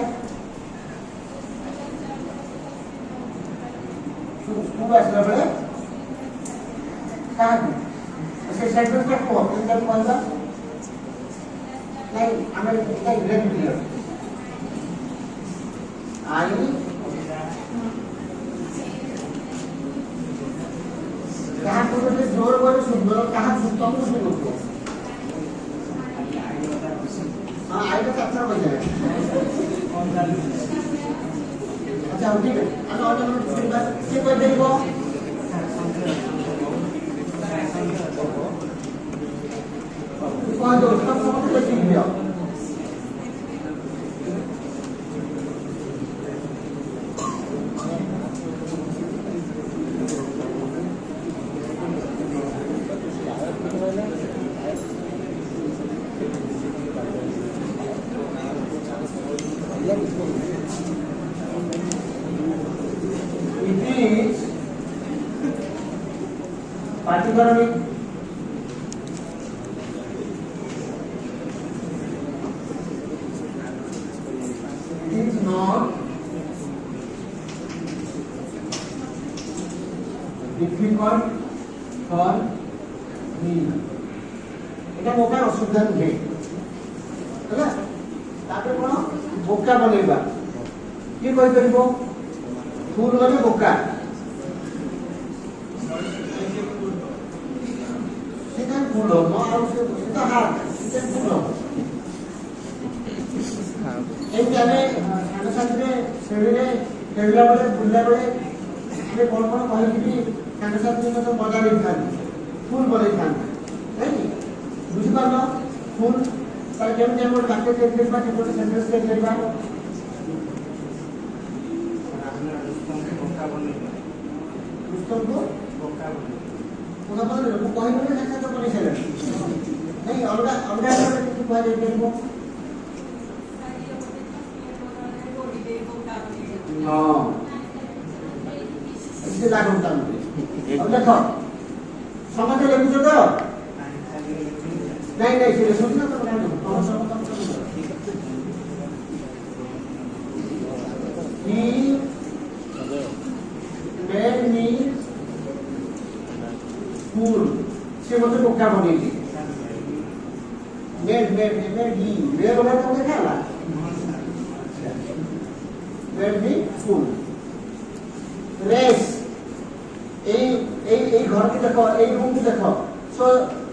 स्कूल आसला बेले काहे से सेंटेंस का को इंटर कोइबा नहीं हमें इसका ग्रेड क्लियर आई कहाँ तो जोर बोले सुंदर कहाँ सुनता हूँ उसमें लोग हाँ आई का अच्छा हो जाए अच्छा ठीक है अगर और नंबर सुनना ये कोई देखो कौन दो सब समझ के सीख लिया particularly it is not difficult for me এটা মোকার অসুবিধা নেই ହେଲା ତାପରେ କ'ଣ ବୋକା ବନେଇବା କିଏ କହିପାରିବ ଫୁଲ ମାନେ ବୋକା ସେଟା ଫୁଲ ନ ଆଉ ସେଟା ହାର୍ଟ ସେଟା ଫୁଲ ଏମିତି ଆମେ ସାଙ୍ଗସାଥିରେ ଶ୍ରେଣୀରେ ଖେଳିଲା ବେଳେ ବୁଲିଲା ବେଳେ ଆମେ କ'ଣ କ'ଣ କହିକି ସାଙ୍ଗସାଥିଙ୍କ ସହିତ ମଜା ନେଇଥାନ୍ତି ଫୁଲ ବନେଇଥାନ୍ତି ନାଇଁ ବୁଝିପାରିଲ ଫୁଲ ତାହେଲେ କେମିତି ଆମେ ଗୋଟେ ବାକ୍ୟ ତିଆରି କରିବା କେମିତି ସେଣ୍ଟେନ୍ସ ତିଆରି କରିବା ପୁସ୍ତକକୁ ପୁନଃ ବନେଇଲେ ମୁଁ କହିବି ନା ତ ବନେଇ ସାରିଲାଣି ନାଇଁ ଅଲଗା ଅଲଗା କିଛି କୁହାଯାଇପାରିବ ହଁ ଏମିତି ଲାଗୁ ତାଙ୍କୁ ଦେଖ ସମସ୍ତେ ଲେଖୁଛ ତ नहीं नहीं सीधे सोचना तो बना दो कौन सा मतलब he made me fool से मतलब बोका बनेगी made he मेरे बोला तो क्या ला made me fool race এই घर की देखो এই रूम की देखो so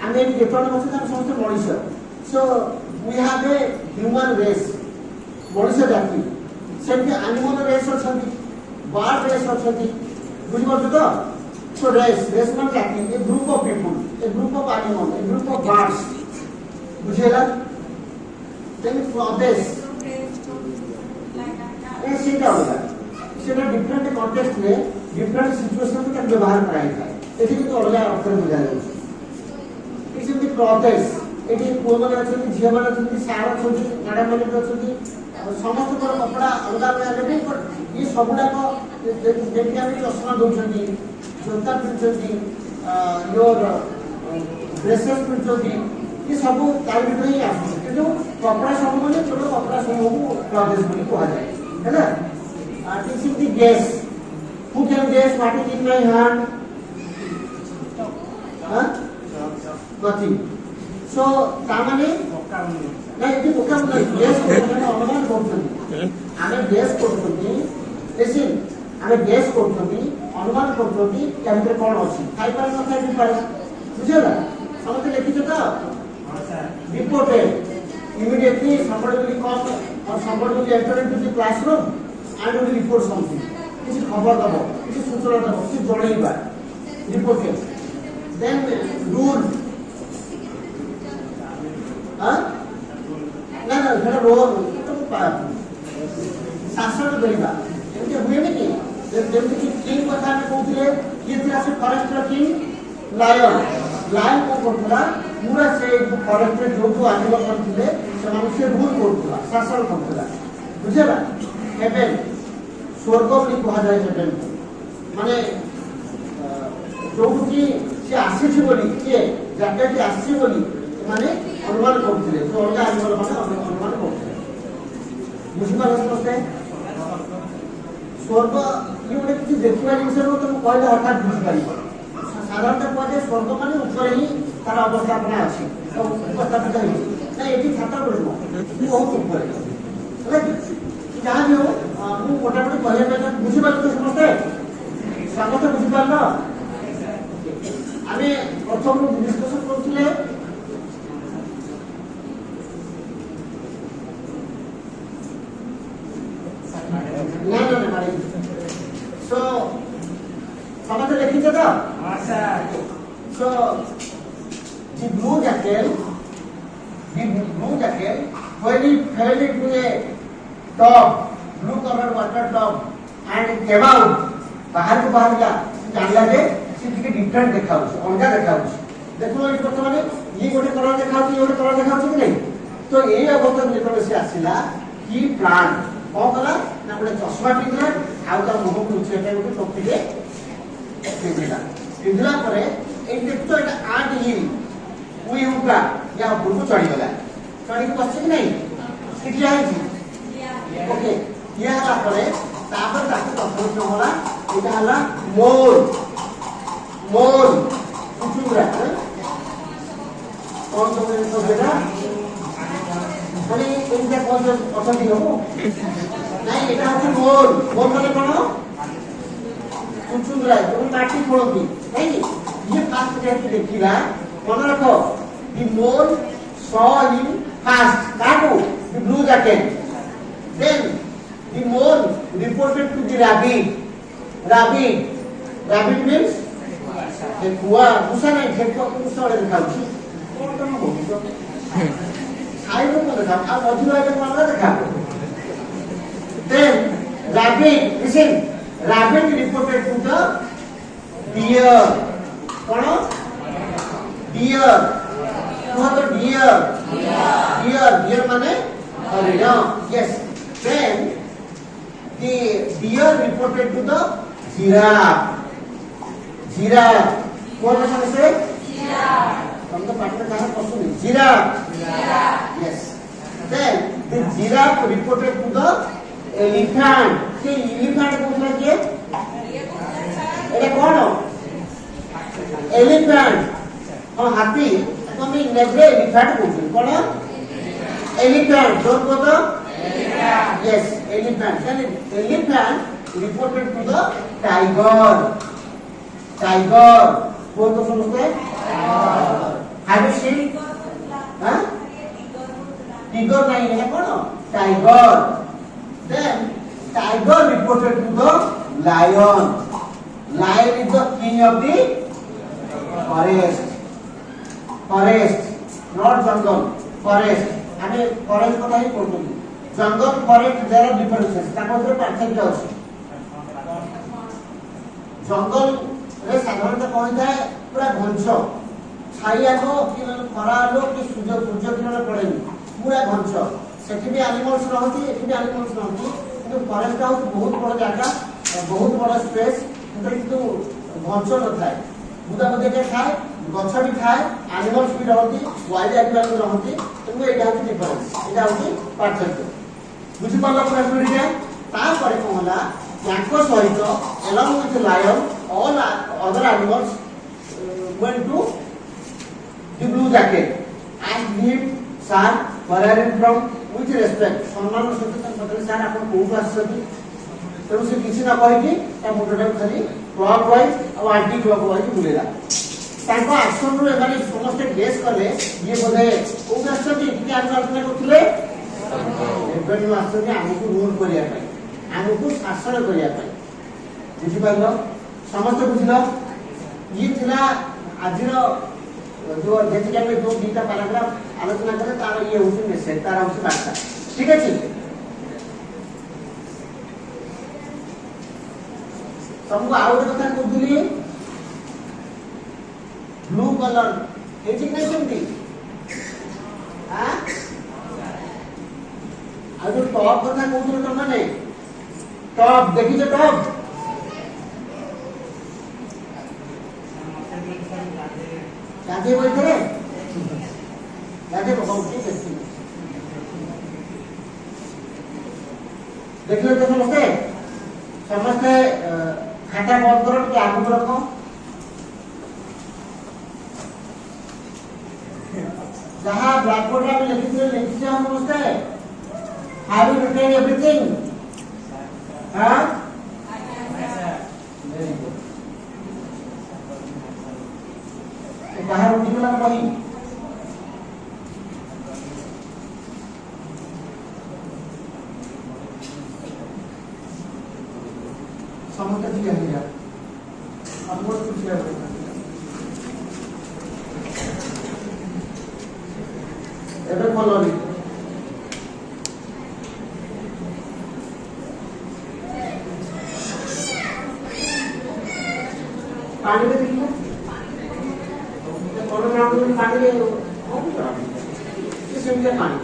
ଆମେ ଯେତେବେଳେ ବସୁଛୁ ଆମେ ସମସ୍ତେ ମଣିଷ so we have a human race ମଣିଷ ଜାତି ସେମିତି ଆନିମଲ ରେସ୍ ଅଛନ୍ତି बार्ड रेस अछंती बुझि परछु तो सो रेस मान जाति a group of people a group of animal a group of birds बुझेला देन प्रदेश ए सीटा होला सेटा डिफरेंट कॉन्टेक्स्ट में डिफरेंट सिचुएशन में तक व्यवहार कराई था एठी तो अलग अर्थ बुझा जाय इस इन प्रदेश एठी पुओ माने अछंती झिया माने अछंती सारा अछंती मैडम माने अछंती समस्त कपड़ा अलग अलग भी ये सबुड़ा को देखि आमे चश्मा दउछंती जोता पिनछंती योर ड्रेसेस पिनछंती ये सब तार भीतर ही आछे किंतु कपड़ा सब माने छोट कपड़ा सब को प्रदेश बोली कहा जाय है ना this is the guess who can guess what is in my hand nothing so ता माने नहीं ये बोका नहीं गेस करने अनुमान करछंती आमे गेस करछंती लेकिन आमे गेस करछंती अनुमान करछंती या भीतर कोन अछि खाइ पार न खाइ पार बुझला समझ लिखिछ तो हां sir reported immediately somebody will come or somebody will enter into the classroom and will report something किसी खबर दबो किसी सूचना दबो किसी जणैबा रिपोर्टेड then rule हां ना ना घर रोल तो शासन करिबा एमते हुए नहीं जेमते कि किंग कथा में कहउथिले किए थिला से फॉरेस्ट किंग लायन लायन को करथला पूरा से फॉरेस्ट जो जो एनिमल करथिले से मनुष्य रूल करथला शासन करथला बुझला हेवन स्वर्ग बोली कहा जाय हेवन माने जो कि से आसीछि बोली के जगह के आसी बोली माने अनुमान करथिले तो अलग एनिमल माने अनुमान करथिले बुझिबा समझते स्वर्ग ये गोटे किसी देखिबा जिंस रो तुम कहले हठात बुझि पारिबो साधारणतः कहले स्वर्ग माने ऊपर ही तार अवस्थापना अछि तो उपस्थापित है ना एठी छाता पड़िबो बहुत ऊपर है जहाँ भी हो मु मोटामोटी कहले पे बुझि पारिबो समझते समझते बुझि पारलो आमे प्रथम डिस्कशन करथिले ना मारे सो समझ लिखी तो हां sir so the blue jacket when he fell into a tub blue color water tub and came out बाहर को बाहर गया जानला जे से ଟିକେ डिफरेंट देखाउछ अलगा देखाउछ देखो ये वर्तमान ये गोटे कलर देखाउछ ये गोटे कलर देखाउछ कि नहीं तो एई अवस्था में जेतले से आसीला की प्लांट कौन कला ना गोटे चश्मा पिंधला आउ ता मुह को छेटा गोटे टोपी दे पिंधला परे ए देखतो एटा आट हिल उई उका या ऊपर को चढ़ी गला चढ़ी को बसछ कि नहीं किटिया है ओके ये हला परे तापर ताको प्रश्न होला एटा हला मोर कुचुरा कौन तो बेटा মানে এইটা কোন অসন্ধি হবো নাই এটা হচ্ছে মোর মানে কোন কুচুরা তুমি মাটি ফোড়বি তাই কি ये फास्ट যেটা দেখিলা মনে রাখো দি মোর স ইন ফাস্ট কাকু the blue jacket then the more reported to the rabbit means the kuwa musa নাই দেখো মুসা ওরে দেখাচ্ছি কোনটা হবো आइए को देखा अब मधुरा के मामला देखा then rabbit listen rabbit reported to the deer कौन deer कौन तो deer माने हरिण yes then the deer reported to the giraffe कौन से हम तो पाठ में कहा पशु नहीं giraffe yes then the giraffe reported to the elephant के elephant बोलना क्या ये कौन हो elephant हाँ हाथी तो हम इंग्लिश में elephant बोलते हैं कौन elephant जोर बोलो yes elephant then elephant reported to the tiger कौन तो समझते हैं have you seen हाँ tiger नहीं है कौन tiger then tiger reported to the lion. Lion is the king of the forest. Forest, not jungle. Forest. আমি ফরেস্ট কথা ହିଁ কହୁଥିଲି জঙ্গল ফরেস্ট দেয়ার ডিফারেন্সেস ତା ମଧ୍ୟରେ ପାର୍ଥକ୍ୟ ଅଛି ଜଙ୍ଗଲ ରେ ସାଧାରଣତଃ କଣ ହେଇଥାଏ ପୁରା ଘଞ୍ଚ ଛାଇ ଆଲୋ କି ଖରା ଆଲୋ କି ସୂର୍ଯ୍ୟ କିରଣ ପଡେନି ପୁରା ଘଞ୍ଚ ସେଠି ବି ଆନିମଲ୍ସ ରହନ୍ତି ଏଠି ବି ଆନିମଲ୍ସ ରହନ୍ତି କିନ୍ତୁ ଫରେଷ୍ଟ ହଉଛି ବହୁତ ବଡ ଜାଗା ବହୁତ ବଡ ସ୍ପେସ୍ ସେଥିରେ କିନ୍ତୁ ଘଞ୍ଚ ନଥାଏ ବୁଦାବୁଦିକେ ଥାଏ ଗଛ ବି ଥାଏ ଆନିମଲ୍ସ ବି ରହନ୍ତି ୱାଇଲ୍ଡ ଆନିମଲ୍ ବି ରହନ୍ତି କିନ୍ତୁ ଏଇଟା ହଉଛି ଡିଫରେନ୍ସ ଏଇଟା ହଉଛି ପାର୍ଥକ୍ୟ ବୁଝିପାରିଲ ପୁରା ଷ୍ଟୋରିଟା ତାପରେ କଣ ହେଲା ତାଙ୍କ ସହିତ along with lion all other animals went to the blue jacket asked him sir where are you from with respect ସମ୍ମାନ ସହିତ ତାଙ୍କ ପଚାରିଲେ ସାର୍ ଆପଣ କୋଉଠୁ ଆସିଛନ୍ତି ତେଣୁ ସେ କିଛି ନ କହିକି ତା ମୁଣ୍ଡଟାକୁ ଖାଲି କ୍ଲକ୍ ୱାଇଜ୍ ଆଉ ଆଣ୍ଟି କ୍ଲକ୍ ୱାଇଜ୍ ବୁଲେଇଲା ତାଙ୍କ ଆକ୍ସନରୁ ଏମାନେ ସମସ୍ତେ ଗେସ୍ କଲେ ଇଏ ବୋଧେ କୋଉଠୁ ଆସିଛନ୍ତି ଟିକେ ଆଲୋଚନା କରୁଥିଲେ ଏବେ ଯୋଉ ଆସିଛନ୍ତି ଆମକୁ ରୁଲ୍ କରିବା ପାଇଁ ଆମକୁ ଶାସନ କରିବା ପାଇଁ ବୁଝିପାରିଲ ସମସ୍ତେ ବୁଝିଲ ଇଏ ଥିଲା ଆଜିର ଯୋଉ ଯେତିକି ଆମେ ଯୋଉ ଦିଟା ପାରାଗ୍ରାଫ ଆଲୋଚନା କଲେ ତାର ଇଏ ହଉଛି ମେସେଜ ତାର ହଉଛି ବାର୍ତ୍ତା ଠିକ ଅଛି ତମକୁ ଆଉ ଗୋଟେ କଥା କହୁଥିଲି ବ୍ଲୁ କଲର ହେଇଛି କି ନାହିଁ ସେମିତି ଆଉ ଯୋଉ ଟପ୍ କଥା କହୁଥିଲ ତମମାନେ ଟପ୍ ଦେଖିଛ ଟପ୍ ଗାଧେଇବ ଏଥିରେ ଗାଧେଇବ ହଉ ଠିକ ଅଛି ଦେଖିଲେ ତ ସମସ୍ତେ ସମସ୍ତେ ଖାତା ବନ୍ଦ କର ଟିକେ ଆଗକୁ ରଖ ଯାହା ବ୍ଲାକବୋର୍ଡରେ ଆମେ ଲେଖିଥିଲେ ଲେଖିଛେ ସମସ୍ତେ have you written everything huh very good बाहर उठिगला बही समस्त ठीक है यार अब बहुत कुछ है एबे फॉलोली पानी में देखिए कौन नाम में पानी ले लो किसमें पानी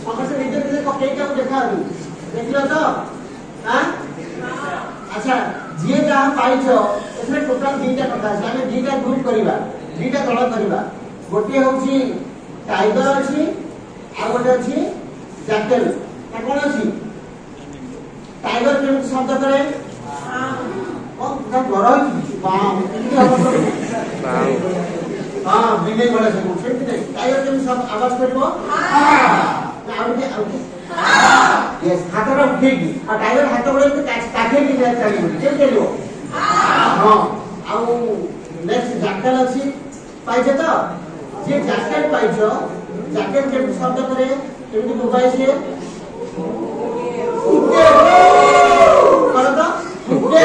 समस्त नीचे नीचे कपड़े क्या देखा अभी देख लो तो हाँ अच्छा जी जहाँ पाइछ इसमें टोटल दीटा कथा है हमें दीटा ग्रुप करिबा दीटा दल करिबा गोटे होची टाइगर अछि आ गोटे अछि जैकल ना कोन अछि टाइगर केम शब्द करे हां का डर अछि बाम हां बिले गले से पूछे कि टाइगर केम सब आवाज करबो हां यस हाथरा उठेगी और टाइगर हाथ बड़े तो काटे की जाए चली केम केलो हां आउ नेक्स्ट जैकल अछि पाइछे तो जे जैकेट पाइछो जैकेट के शब्द करे केमि मोबाइल से उठे करो तो उठे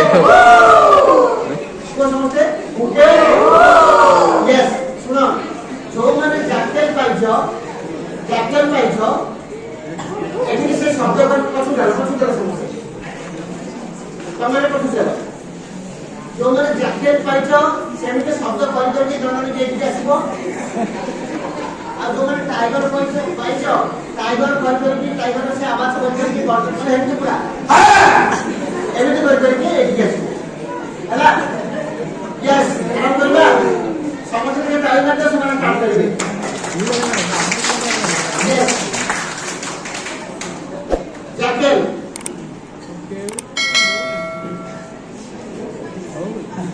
को समझते उठे यस सुनो जो माने जैकेट पाइछो एठी से शब्द कर पछु समझते तमरे पछु जो मैंने जैकेट पाइछ सेमिते शब्द कर करके जणने केठी आसीबो आ जो मैंने टाइगर पाइछ टाइगर कर करके टाइगर से आवाज कर करके गठन हेते पूरा एमिते कर करके एठी आसीबो हला यस काम करबा समझ के टाइगर तो समान काम करबे यस जैकेट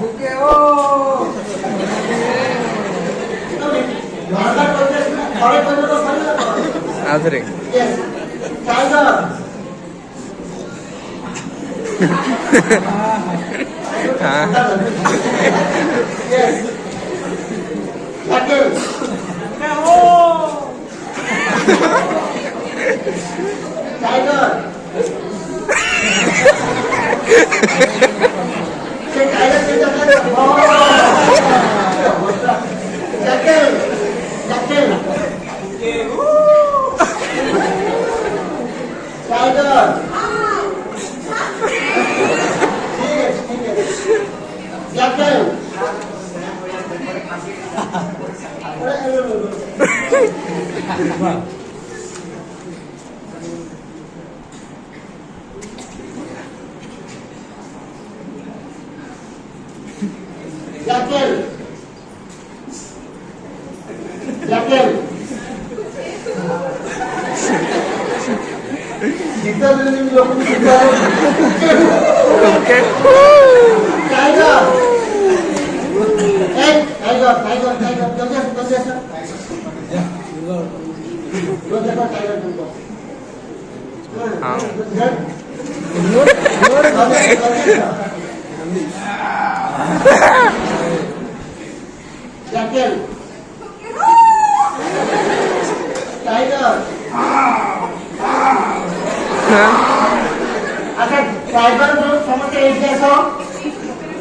ओके ओ बारबार करते थोड़े करते तो सही लगा आदरे यस टाइगर हां यस जैकेट ओ टाइगर সেই টাইগার কে জানেন? Jekyll, Jekyll. টাইগার। ঠিক আছে, ঠিক আছে। জ্যাকেল। Jekyll, Jekyll. জিতা দিলে লোক জিতা টাইগার। এই টাইগার, টাইগার, টাইগার। জলদি আসো, জলদি আসো। लो देखो टाइगर तुमको। हाँ। जैकेल। टाइगर। अच्छा टाइगर ग्रुप समझते हैं कैसा?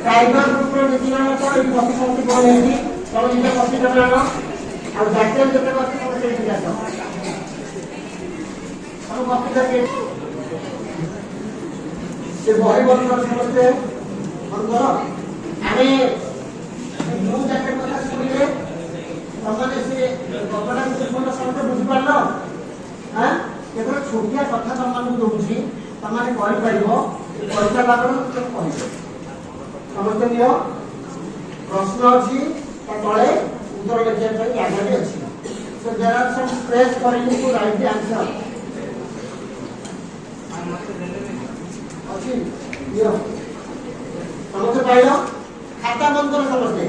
टाइगर ग्रुप में देखिए ना तो एक कॉफी समझते बोल रही थी। समझ लिया कॉफी करना ना? और जैकेल जब तक कॉफी समझते हैं कैसा? हम कॉफी करके ये बॉडी बॉडी कर समझते हैं हम करो हमें न्यू जैकेट কথা শুনলে তখন এসে কপড়া কিছু কোন সমস্যা বুঝি পারলো হ্যাঁ কেবল ছোটিয়া কথা তোমাকে দউছি তোমাকে কই পারিব পরীক্ষা লাগলো তো কইবে সমস্ত নিও প্রশ্ন আছে তা তলে উত্তর লেখিয়া ପାଇଁ জায়গাটি ଅଛି so there are some stress for you to write the answer ଅଛି ନିଅ ସମସ୍ତେ ପାଇଲ ଖାତା ବନ୍ଦ କର ସମସ୍ତେ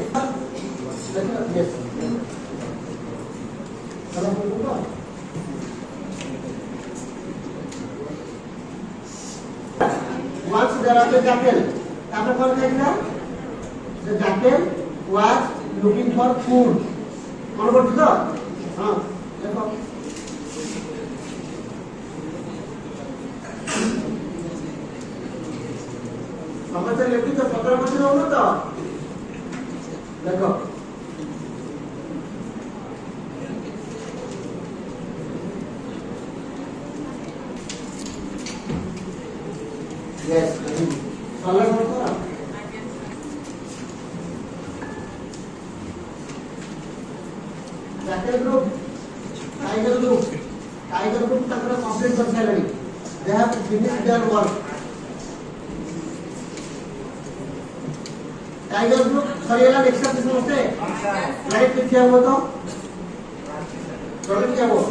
देखो यस चलो बोलो once there are the jackal তারপর কোন দেখলা the jackal was looking for food মনে পড়ছে তো হ্যাঁ দেখো ସମସ୍ତେ ଲେଖିଛ ପତ୍ର ପତ୍ର ଦଉନ ତ ଦେଖ यस सॉल्व करो जैकेल ग्रुप टाइगर ग्रुप तक कंप्लीट कर silent they have finished their work tiger group सरियाला नेक्स्ट सब समझते राइट पे क्या हुआ तो चलो क्या हुआ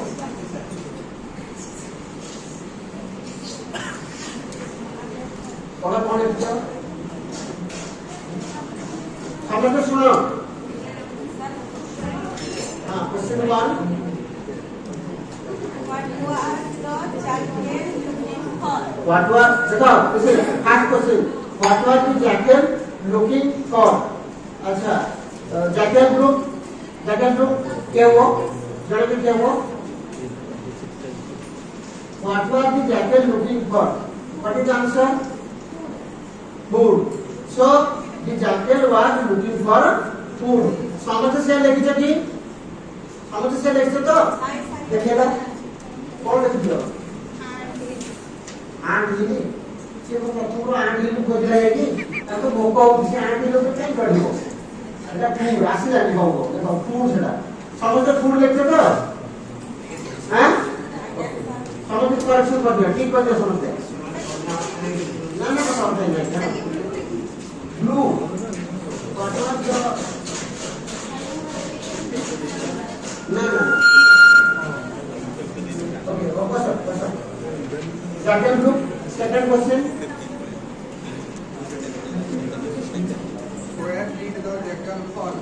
और कौन है क्या समझ में सुनो हाँ question 1 What was the jackal looking for? what was देखो इसे first question what was the jackal looking for अच्छा जैकेल ग्रुप क्या हुआ जरा भी क्या हुआ what was the jackal looking for what is the answer food so the jackal was looking for food समझ से लिखिए कि समझ से लिखिए तो देखिएगा कौन लिख दिया आंधी से वो प्रथम आंधी को खोज रहे हैं कि तो भोको से आंधी लोग क्या कर दियो এটা ফুল রাশি জানি বলবো দেখো ফুল সেটা সমস্ত ফুল লিখছে তো হ্যাঁ সমস্ত কারেকশন করে দিও ঠিক করে দিও সমস্ত না না কথা হবে না ব্লু কটন না না okay focus jackal group second question Where did the jackal fall?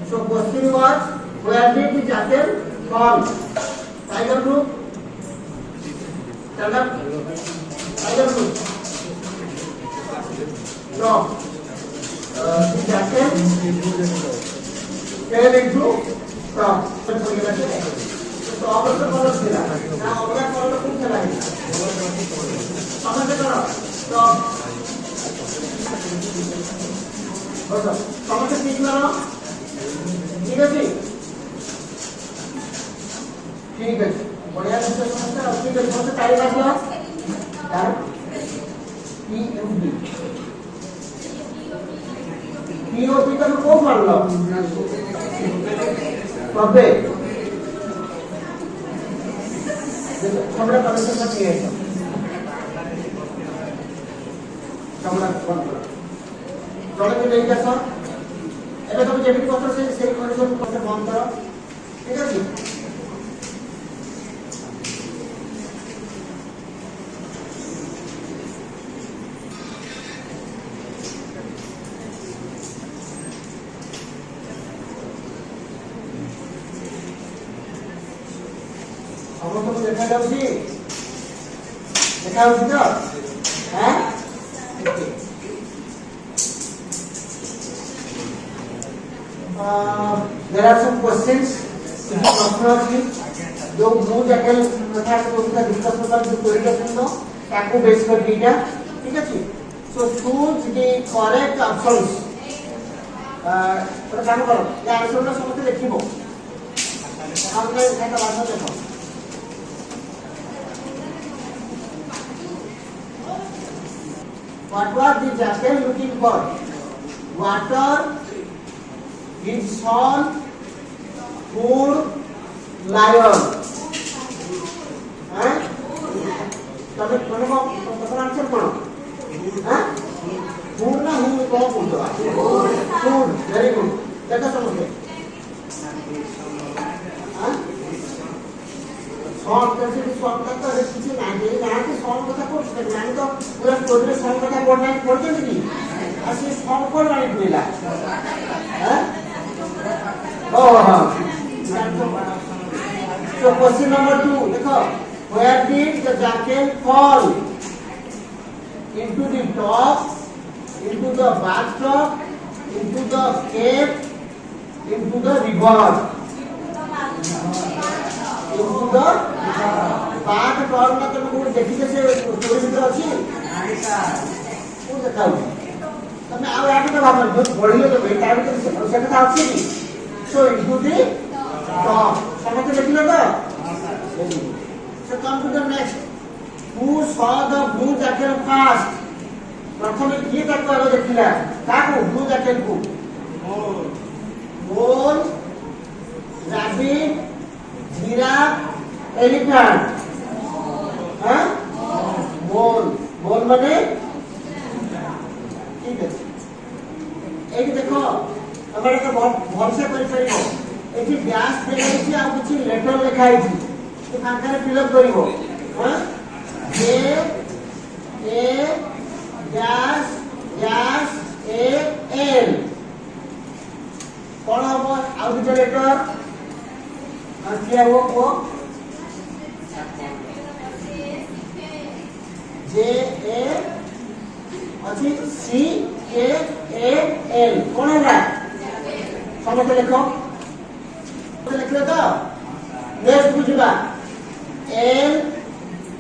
So question was where did the jackal fall? Tiger group. Tiger group. No. The jackal fell into frog. तो operate करो सीधा ना operate करो तो कुछ चलाएगा समझ में करो तो বসো সমস্যা ঠিক না ঠিক আছে ঠিক আছে বড়িয়া সমস্যা ঠিক আছে সমস্যা চারি রাখলো আর POP ତମେ କୋଉ ପଢିଲ କବେ हमरा कनेक्शन में है हमरा जड़े भी नहीं जास एबे तुम जेबी पत्र से कनेक्शन करते बंद करो ठीक है ସମସ୍ତଙ୍କୁ ଦେଖାଯାଉଛି ଦେଖାଯାଉଛି ତ ହଁ there are some questions କିଛି ପ୍ରଶ୍ନ ଅଛି ଯୋଉ ମୁଁ ଜାକେଲ କଥା କହୁଥିଲା ଡିସ୍କସ କରିବା ଯୋଉ କୋରିଲେସନ ତାକୁ ବେସ୍ କରି ଏଇଟା ଠିକ ଅଛି so choose the correct options ଗୋଟେ କାମ କର ଏ ଆନ୍ସରଟା ସମସ୍ତେ ଲେଖିବ ଅନଲାଇନ ଖାତା ଭାଷା ଦେଖ What was the jackal looking for? Water, his son, food, lion. Huh? तबे कौन को आंसर कौन? हाँ? Food ना food कौन बोलता है? Food, very good. देखा समझे? हाँ? सॉन्ग कैसे भी सॉन्ग का तो किसी नहीं यहाँ के सॉन्ग का कोई नहीं तो पूरा टोटल सॉन्ग का पढ़ना है पढ़ते नहीं ऐसे सॉन्ग पढ़ रहा है मिला हैं ओह हाँ तो क्वेश्चन नंबर 2 देखो where did the jackal fall into the top into the bathtub into the cave into the river into the बात करना तो कोई देखि से थोड़ी भीतर अछि नहीं सर को देखाउ तमे आ याक तो भाबन जो पढिले तो बेटा भी तो से कथा अछि नि सो इनटू दी टॉप समझ देखिलो तो हां sir so come to the next who saw the blue jacket first प्रथम किए ताको आगे देखिला ताको ब्लू जैकेट को मोल रैबिट जिराफ एलिफेंट हाँ मोल मोल माने ठीक है एक देखो हमारे तो बहुत भरोसा कर परिबो एठी गैस देले छी आ कुछ लेटर लिखाई छी तो कांकारे फिलअप करिवो हां ए गैस गैस एल कौन हो आ दुटा लेटर और क्या वो जे ए अच्छी सी के ए एल कौन है समझ लिखो लिख लो तो नेक्स्ट बुझिबा L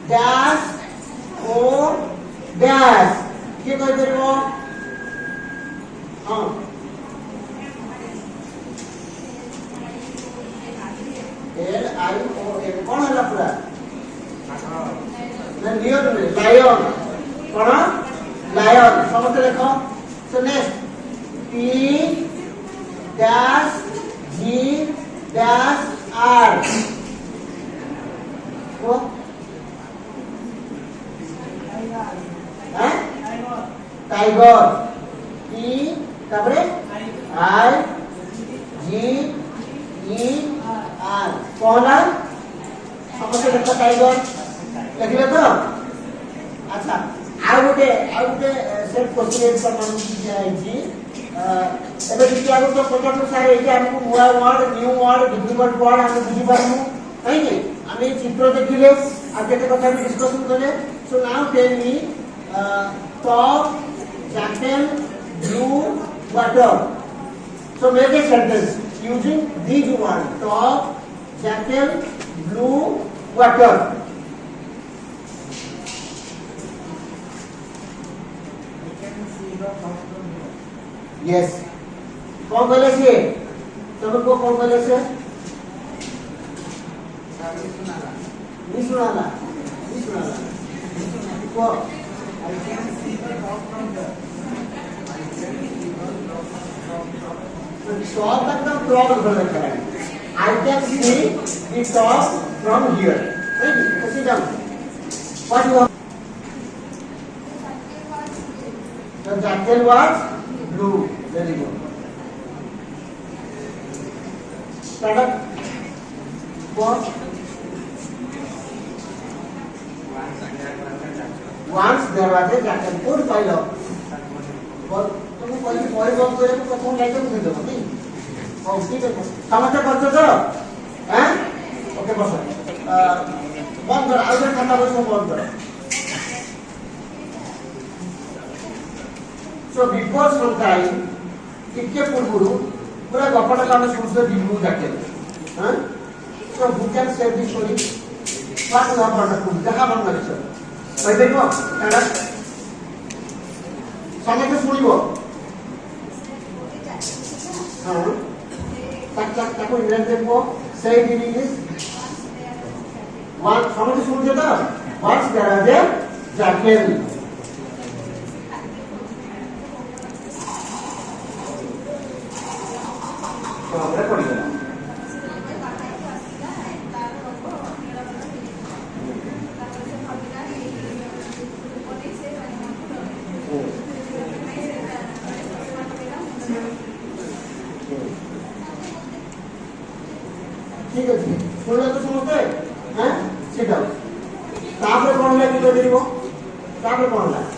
dash O dash K कह देबो हां एल आई ओ एन कौन है पूरा लियोन में लायन कौन लायन समझते देखो so next P dash G dash R को टाइगर टी तापरे आई जी ई आर कौन समझते देखो टाइगर लिखले तो अच्छा आ गोटे सेट क्वेश्चन पर मान जाय जी एबे कि आगो तो पचास सारे एके हमको नुवा word new word difficult word हम बुझी पारमु काई कि आमे चित्र देखिले आ केते कथा भी डिस्कशन करले so now tell me top jackal blue water so make a sentence using these words top jackal blue water yes कौन कहले से तुमको कौन कहले से नहीं सुनाला को I can see the top from there. top तक का क्रॉस कर रखा है I can see the top from here right sit down what you want the jacket was blue very good stand up what once there was a jacket good pile up but তুমি কই পরে বন্ধ করে প্রথম লাইনটা বুঝে দেবো কি ও ঠিক আছে সমস্যা করছো তো হ্যাঁ ওকে বসো বন্ধ করো আগে খাতা বসো বন্ধ করো সো বিফোর সাম টাইম টিকে পূর্বরু পুরা গপটা কানে শুনছো বিলু যাকে হ্যাঁ so who can say this story পাঁচ গপটা কোন দেখা বন্ধ করছো ওই দেখো এটা সমস্যা শুনিব তাকে ইংরেজি দেখবো সেই ইন ইংলিশ ওয়ান সমস্যা শুনছে তো হোয়াটস দেয়ার আজ এ জ্যাকেট তো আমরা পড়ি গেলাম ঠিক আছে শুনলে তো শুনতে হ্যাঁ সেটাও তারপরে কোন লাগে কি দিব তারপরে কোন লাগে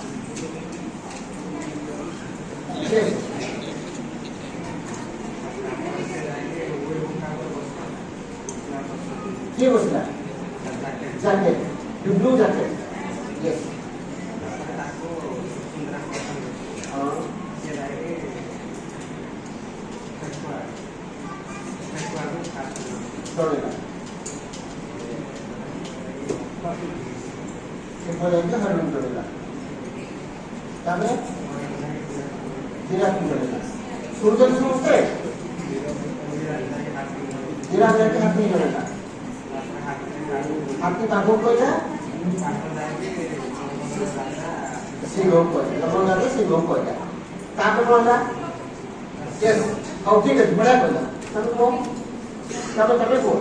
কি বলছিলা জ্যাকেট ব্লু জ্যাকেট ইয়েস চলেगा এরপরে হারুন চলেगा তাহলে জিরাফ চলেगा সূর্য সমস্ত জিরাফ থেকে হাতি চলেगा হাতি কাকু কইলা সিংহ কইলা তখন লাগে সিংহ কইলা তারপর বললা यस और ठीक है बड़ा कइला তারপর কোন তারপরে কোন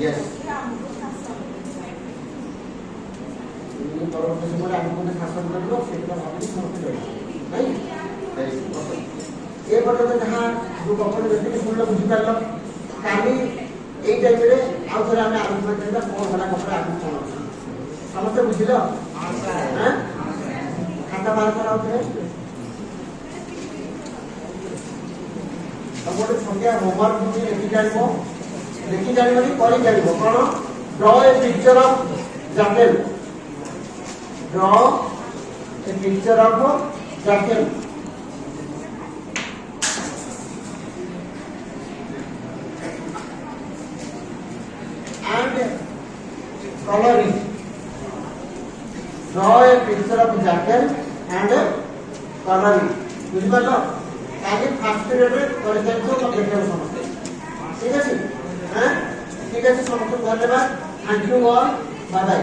Yes. ini kalau semua aku punya শাসন করলো সেটা ভাবি করতে পারি নাই এই পর্যন্ত যাহা দু কখনো দেখতে শুনলে বুঝি পারলাম কালি এই টাইমে আউ ধরে আমি আলোচনা করিবা কোন হলা কথা আগুন কোন সমস্ত বুঝিল হ্যাঁ খাতা বার করা হচ্ছে আমাদের সঙ্গে হোমওয়ার্ক দিয়ে লিখি জানিব করে জানিব কোন draw a picture of jacket draw a picture of a jacket and color it. Draw a picture of a jacket and color it. বুঝতে পারলো আগে ফার্স্ট পিরিয়ডে করে যাইতো বা দেখে সমস্ত ঠিক আছে হ্যাঁ ঠিক আছে সমস্ত ধন্যবাদ thank you all bye by